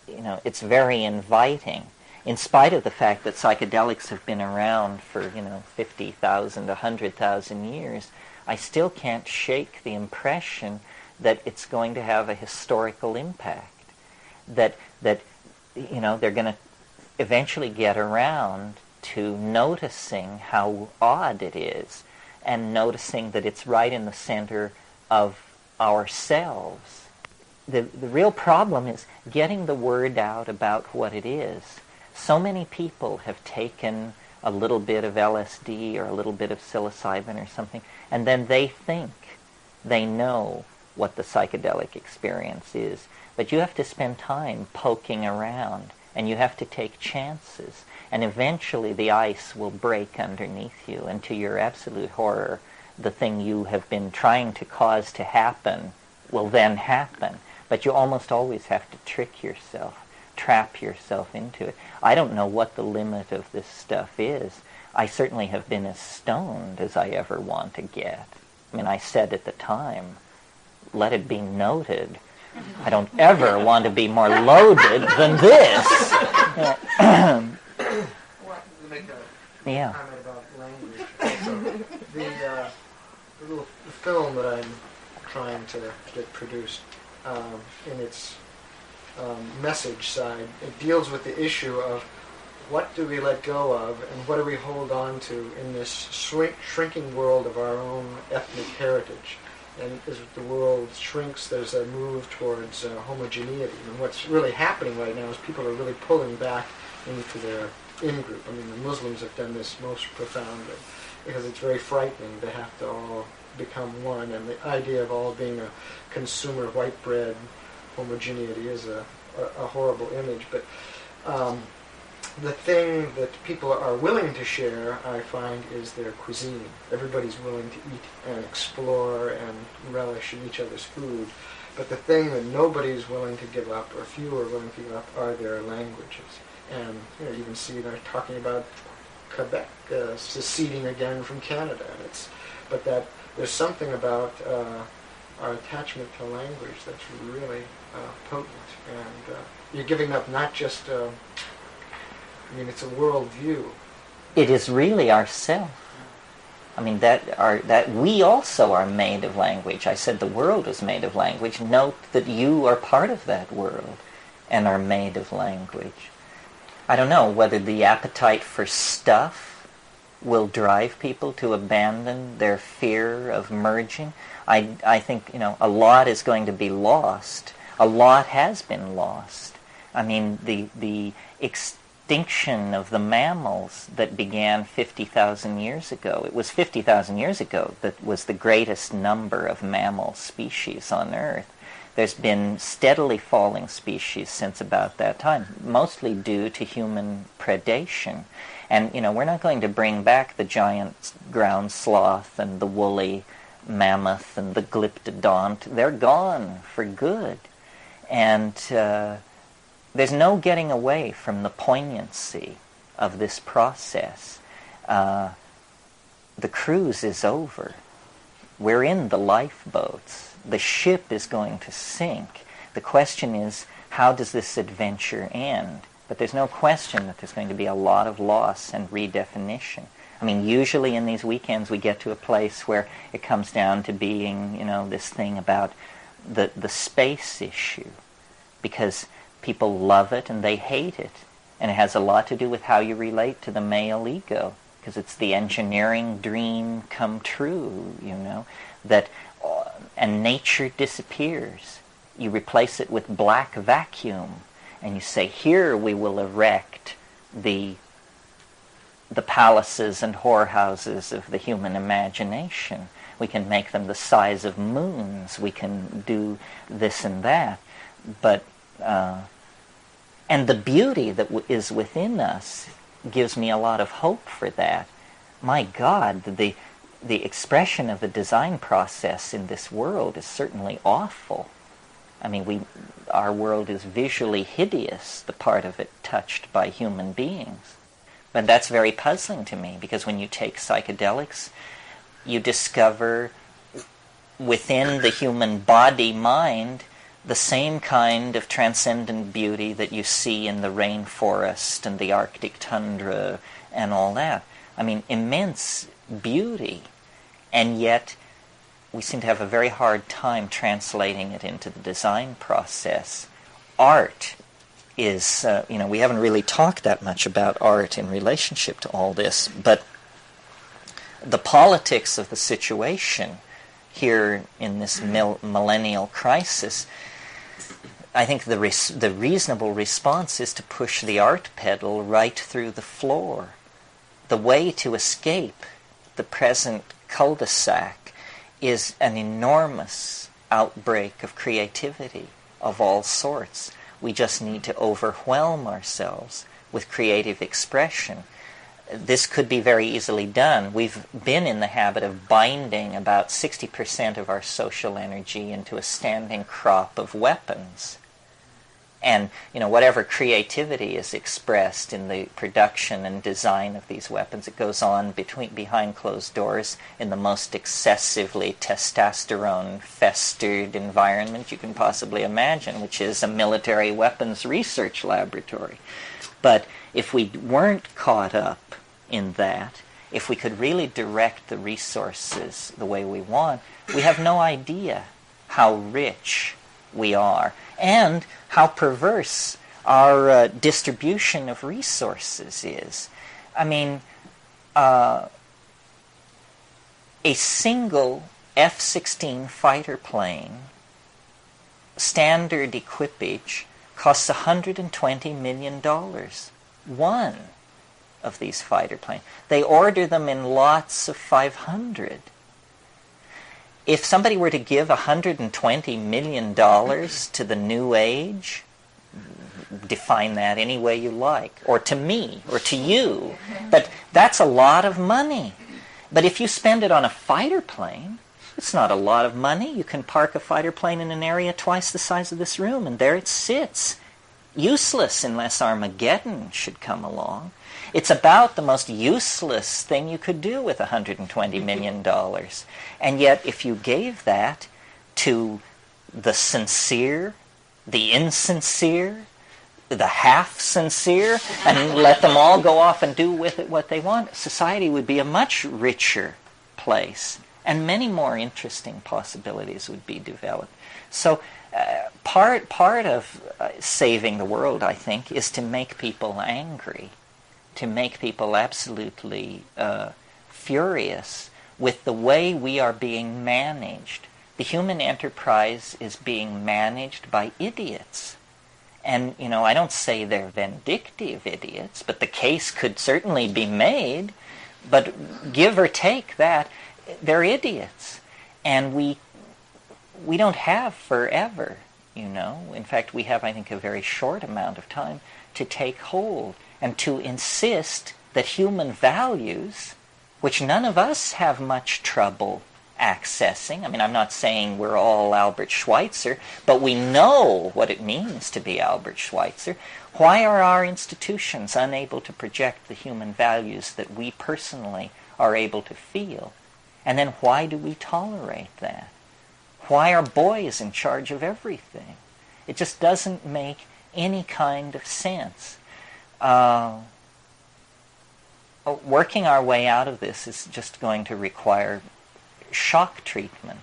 know, it's very inviting. In spite of the fact that psychedelics have been around for, 50,000, 100,000 years, I still can't shake the impression that it's going to have a historical impact. That they're going to eventually get around to noticing how odd it is, and noticing that it's right in the center of ourselves. The real problem is getting the word out about what it is. So many people have taken a little bit of LSD or a little bit of psilocybin or something, and then they think they know what the psychedelic experience is. But you have to spend time poking around, and you have to take chances, and eventually the ice will break underneath you, and to your absolute horror, the thing you have been trying to cause to happen will then happen. But you almost always have to trick yourself, trap yourself into it. I don't know what the limit of this stuff is. I certainly have been as stoned as I ever want to get. I mean, I said at the time, let it be noted, I don't ever want to be more loaded than this. Well, to make a comment about language. Also, the little film that I'm trying to get produced, in its message side, it deals with the issue of what do we let go of and what do we hold on to in this shrinking world of our own ethnic heritage. And as the world shrinks, there's a move towards homogeneity. And what's really happening right now is people are really pulling back into their in-group. I mean, the Muslims have done this most profoundly, because it's very frightening to have to all become one. And the idea of all being a consumer white bread homogeneity is a horrible image. But the thing that people are willing to share, I find, is their cuisine. Everybody's willing to eat and explore and relish in each other's food. But the thing that nobody's willing to give up, or few are willing to give up, are their languages. And you can see they're talking about Quebec seceding again from Canada. But that there's something about our attachment to language that's really potent. And you're giving up not just... it's a world view. It is really ourself. I mean, that we also are made of language. I said the world is made of language. Note that you are part of that world. and are made of language. I don't know whether the appetite for stuff will drive people to abandon their fear of merging. I think, a lot is going to be lost. A lot has been lost. I mean, the extinction of the mammals that began 50,000 years ago, it was 50,000 years ago that was the greatest number of mammal species on Earth. There's been steadily falling species since about that time, mostly due to human predation. And, we're not going to bring back the giant ground sloth and the woolly mammoth and the glyptodont. They're gone for good. And there's no getting away from the poignancy of this process. The cruise is over. We're in the lifeboats. The ship is going to sink. The question is, how does this adventure end? But there's no question that there's going to be a lot of loss and redefinition. I mean, usually in these weekends we get to a place where it comes down to being, this thing about the space issue. Because people love it and they hate it. And it has a lot to do with how you relate to the male ego. Because it's the engineering dream come true, that and nature disappears. You replace it with black vacuum, and you say, here we will erect the palaces and whorehouses of the human imagination. We can make them the size of moons. We can do this and that. But and the beauty that is within us gives me a lot of hope for that. My God, the expression of the design process in this world is certainly awful. I mean, our world is visually hideous, the part of it touched by human beings. But that's very puzzling to me, because when you take psychedelics, you discover within the human body-mind the same kind of transcendent beauty that you see in the rainforest and the Arctic tundra and all that. I mean, immense beauty, and yet we seem to have a very hard time translating it into the design process. Art is, we haven't really talked that much about art in relationship to all this, but the politics of the situation here in this millennial crisis, I think the reasonable response is to push the art pedal right through the floor. The way to escape the present cul-de-sac is an enormous outbreak of creativity of all sorts. We just need to overwhelm ourselves with creative expression. This could be very easily done. We've been in the habit of binding about 60% of our social energy into a standing crop of weapons. And, whatever creativity is expressed in the production and design of these weapons, it goes on behind closed doors in the most excessively testosterone-festered environment you can possibly imagine, which is a military weapons research laboratory. But if we weren't caught up in that, if we could really direct the resources the way we want, we have no idea how rich we are and how perverse our distribution of resources is. I mean, a single F-16 fighter plane, standard equipage, costs $120 million. One of these fighter planes. They order them in lots of 500. If somebody were to give $120 million to the New Age, define that any way you like, or to me, or to you, but that's a lot of money. But if you spend it on a fighter plane, it's not a lot of money. You can park a fighter plane in an area twice the size of this room, and there it sits. Useless unless Armageddon should come along. It's about the most useless thing you could do with $120 million. And yet, if you gave that to the sincere, the insincere, the half-sincere, and let them all go off and do with it what they want, society would be a much richer place, and many more interesting possibilities would be developed. So Part of saving the world, I think, is to make people angry, to make people absolutely furious with the way we are being managed. The human enterprise is being managed by idiots. And, I don't say they're vindictive idiots, but the case could certainly be made. But give or take that, they're idiots. And we don't have forever, In fact, we have, I think, a very short amount of time to take hold and to insist that human values, which none of us have much trouble accessing. I mean, I'm not saying we're all Albert Schweitzer, but we know what it means to be Albert Schweitzer. Why are our institutions unable to project the human values that we personally are able to feel? And then why do we tolerate that? Why are boys in charge of everything? It just doesn't make any kind of sense. Working our way out of this is just going to require shock treatment.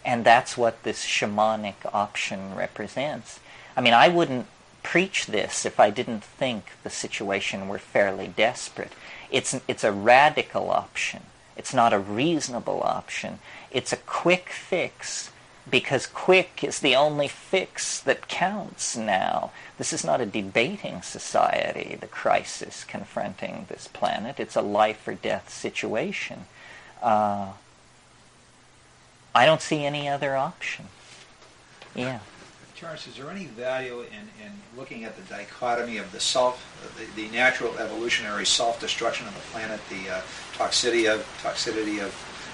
And that's what this shamanic option represents. I mean, I wouldn't preach this if I didn't think the situation were fairly desperate. It's a radical option. It's not a reasonable option. It's a quick fix, because quick is the only fix that counts now. This is not a debating society, the crisis confronting this planet. It's a life or death situation. I don't see any other option. Yeah. Terence, is there any value in looking at the dichotomy of the natural evolutionary self-destruction of the planet, the toxicity of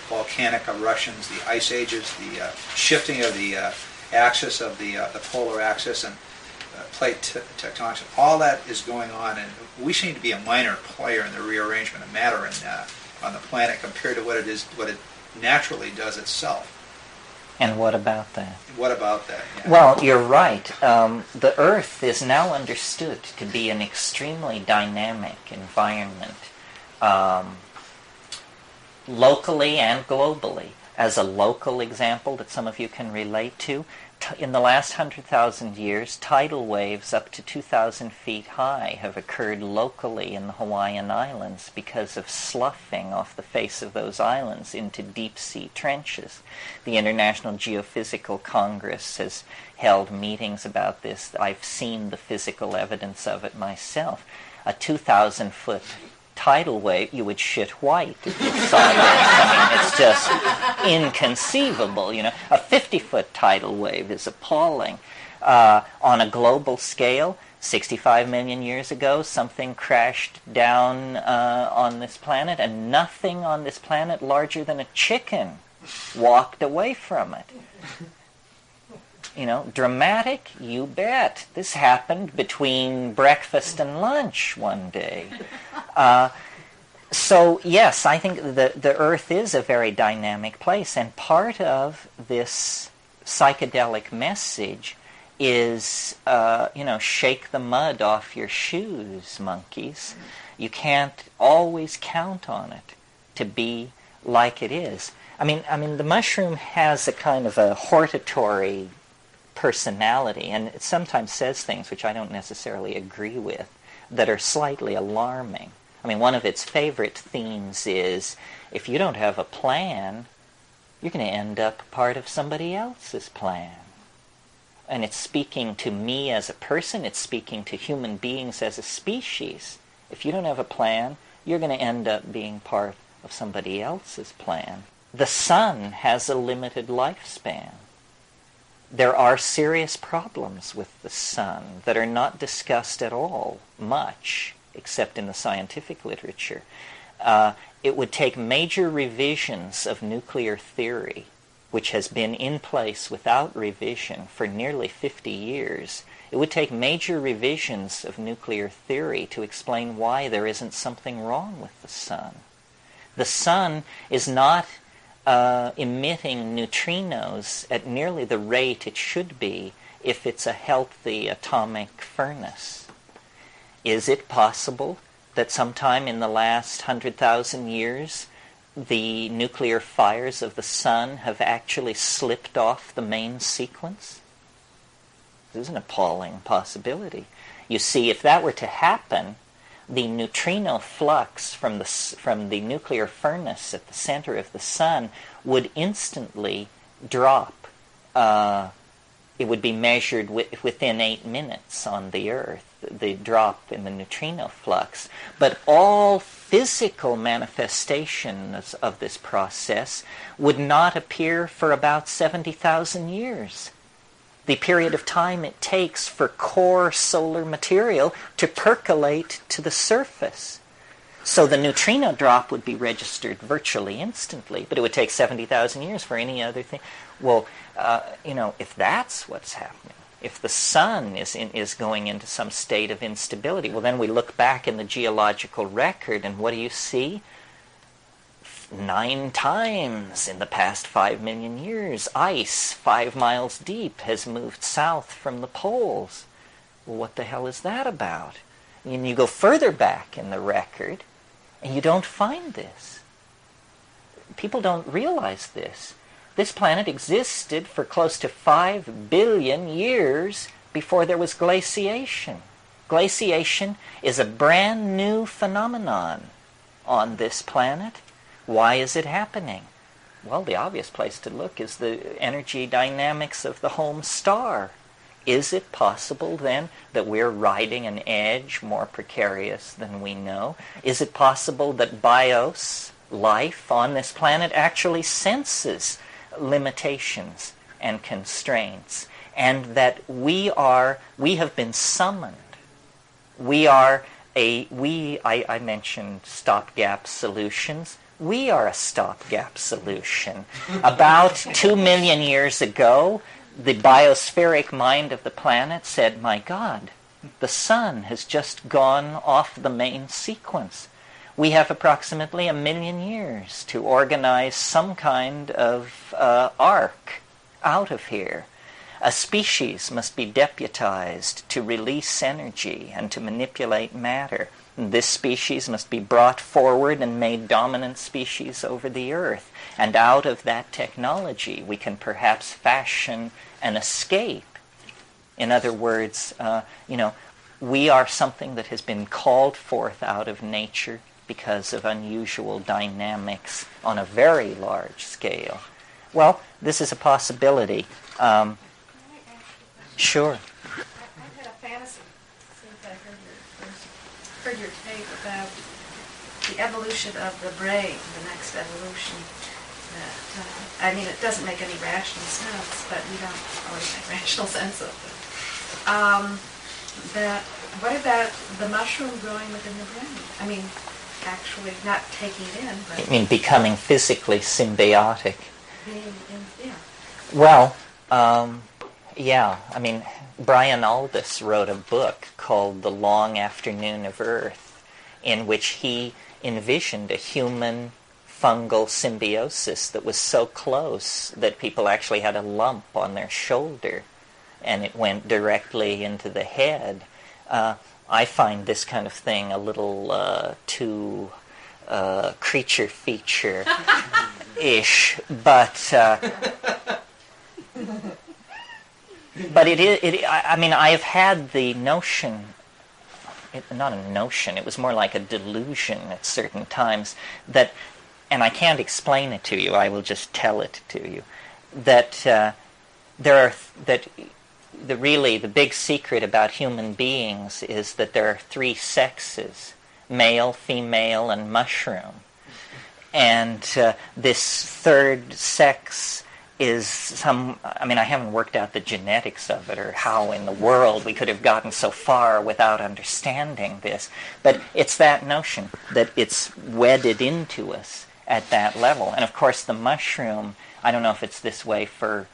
volcanic eruptions, the ice ages, the shifting of the axis of the polar axis, and plate tectonics? All that is going on, and we seem to be a minor player in the rearrangement of matter on the planet compared to what it naturally does itself. And what about that? What about that? Yeah. Well, you're right. The Earth is now understood to be an extremely dynamic environment, locally and globally. As a local example that some of you can relate to, in the last 100,000 years, tidal waves up to 2,000 feet high have occurred locally in the Hawaiian Islands because of sloughing off the face of those islands into deep-sea trenches. The International Geophysical Congress has held meetings about this. I've seen the physical evidence of it myself. A 2,000-foot tidal wave, you would shit white if you saw this. I mean, it's just inconceivable. A 50-foot tidal wave is appalling. On a global scale, 65 million years ago, something crashed down on this planet, and nothing on this planet larger than a chicken walked away from it. Dramatic? You bet. This happened between breakfast and lunch one day. So, yes, I think the Earth is a very dynamic place, and part of this psychedelic message is, shake the mud off your shoes, monkeys. You can't always count on it to be like it is. I mean, the mushroom has a kind of a hortatory personality, and it sometimes says things which I don't necessarily agree with that are slightly alarming. I mean, one of its favorite themes is, if you don't have a plan, you're going to end up part of somebody else's plan. And it's speaking to me as a person, it's speaking to human beings as a species. If you don't have a plan, you're going to end up being part of somebody else's plan. The sun has a limited lifespan. There are serious problems with the sun that are not discussed at all much, except in the scientific literature. It would take major revisions of nuclear theory, which has been in place without revision for nearly 50 years. It would take major revisions of nuclear theory to explain why there isn't something wrong with the sun. The sun is not emitting neutrinos at nearly the rate it should be if it's a healthy atomic furnace. Is it possible that sometime in the last 100,000 years the nuclear fires of the sun have actually slipped off the main sequence? This is an appalling possibility. You see, if that were to happen, the neutrino flux from the nuclear furnace at the center of the sun would instantly drop. It would be measured within 8 minutes on the Earth, the drop in the neutrino flux. But all physical manifestations of this process would not appear for about 70,000 years. The period of time it takes for core solar material to percolate to the surface. So the neutrino drop would be registered virtually instantly, but it would take 70,000 years for any other thing. Well, if that's what's happening, if the sun is going into some state of instability, well, then we look back in the geological record, and what do you see? 9 times in the past 5 million years, ice 5 miles deep has moved south from the poles. Well, what the hell is that about? And you go further back in the record, and you don't find this. People don't realize this. This planet existed for close to 5 billion years before there was glaciation. Glaciation is a brand new phenomenon on this planet. Why is it happening? Well, the obvious place to look is the energy dynamics of the home star. Is it possible, then, that we're riding an edge more precarious than we know? Is it possible that bios, life on this planet, actually senses limitations and constraints, and that we have been summoned? I mentioned stopgap solutions. We are a stopgap solution. About 2 million years ago, the biospheric mind of the planet said, my God, the sun has just gone off the main sequence. We have approximately 1 million years to organize some kind of arc out of here. A species must be deputized to release energy and to manipulate matter. This species must be brought forward and made dominant species over the Earth. And out of that technology, we can perhaps fashion an escape. In other words, we are something that has been called forth out of nature because of unusual dynamics on a very large scale. Well, this is a possibility. Sure. I've had a fantasy since I heard your tape about the evolution of the brain, the next evolution. That it doesn't make any rational sense, but we don't always make rational sense of it. What about the mushroom growing within the brain? Actually not taking it in, but... I mean, becoming physically symbiotic. Yeah. Well, yeah. Brian Aldiss wrote a book called The Long Afternoon of Earth, in which he envisioned a human fungal symbiosis that was so close that people actually had a lump on their shoulder, and it went directly into the head. I find this kind of thing a little too creature feature-ish, but it is. I have had the notion. Not a notion. It was more like a delusion at certain times that, and I can't explain it to you. I will just tell it to you. That the big secret about human beings is that there are 3 sexes: male, female, and mushroom. And this third sex is I haven't worked out the genetics of it or how in the world we could have gotten so far without understanding this. But it's that notion that it's wedded into us at that level. And of course the mushroom, I don't know if it's this way for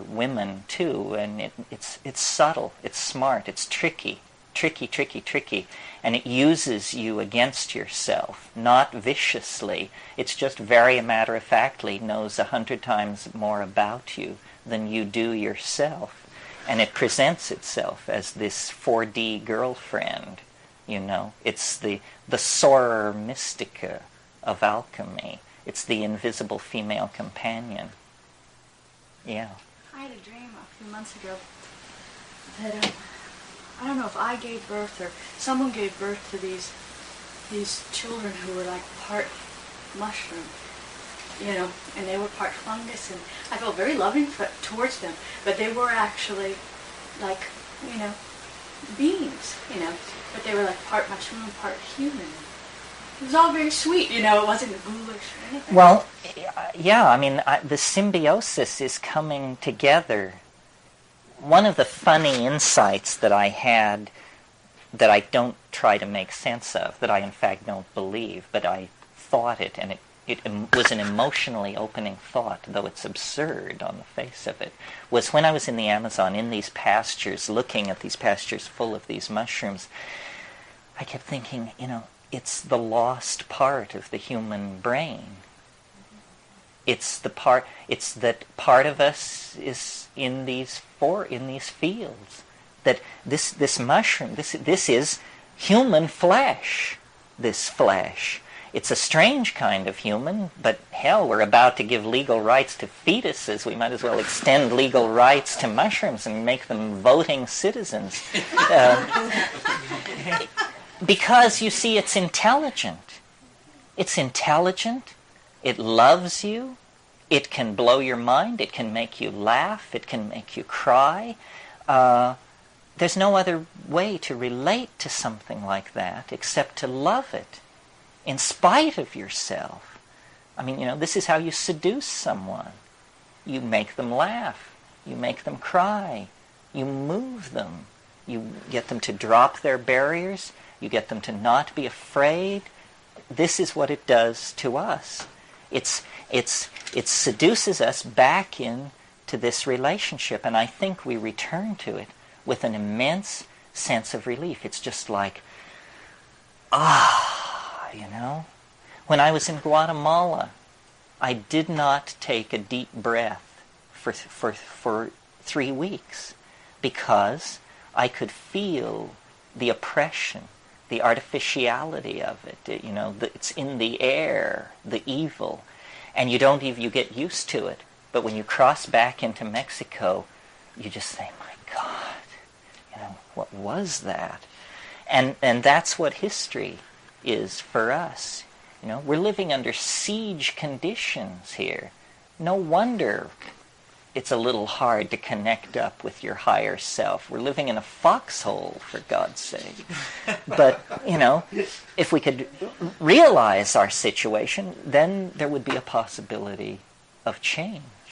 women too, and it's subtle, it's smart, it's tricky, and it uses you against yourself, not viciously. It's just very matter-of-factly knows 100 times more about you than you do yourself, and it presents itself as this 4D girlfriend. It's the Soror Mystica of alchemy. It's the invisible female companion. Yeah. I had a dream a few months ago that I don't know if I gave birth or someone gave birth to these children who were like part mushroom, you know, and they were part fungus, and I felt very loving towards them, but they were actually like, you know, beings, you know, but they were like part mushroom and part human. It was all very sweet, you know, it wasn't ghoulish or anything. Well, yeah, I mean, the symbiosis is coming together. One of the funny insights that I had that I don't try to make sense of, that I in fact don't believe, but I thought it, and it was an emotionally opening thought, though it's absurd on the face of it, was when I was in the Amazon, in these pastures, looking at these pastures full of these mushrooms, I kept thinking, you know, it's the lost part of the human brain. It's that part of us is in these fields. That this mushroom, this is human flesh. This flesh. It's a strange kind of human, but hell, we're about to give legal rights to fetuses. We might as well extend legal rights to mushrooms and make them voting citizens. Because, you see, it's intelligent. It's intelligent. It loves you. It can blow your mind. It can make you laugh. It can make you cry. There's no other way to relate to something like that except to love it in spite of yourself. I mean, you know, this is how you seduce someone. You make them laugh. You make them cry. You move them. You get them to drop their barriers. You get them to not be afraid. This is what it does to us. It seduces us back into this relationship, and I think we return to it with an immense sense of relief. It's just like, you know. When I was in Guatemala, I did not take a deep breath for 3 weeks because I could feel the oppression, the artificiality of it. You know, it's in the air, the evil, and you get used to it. But when you cross back into Mexico, you just say, my God, you know, what was that? And that's what history is for us. You know, we're living under siege conditions here. No wonder it's a little hard to connect up with your higher self. We're living in a foxhole, for God's sake. But, you know, if we could realize our situation, then there would be a possibility of change.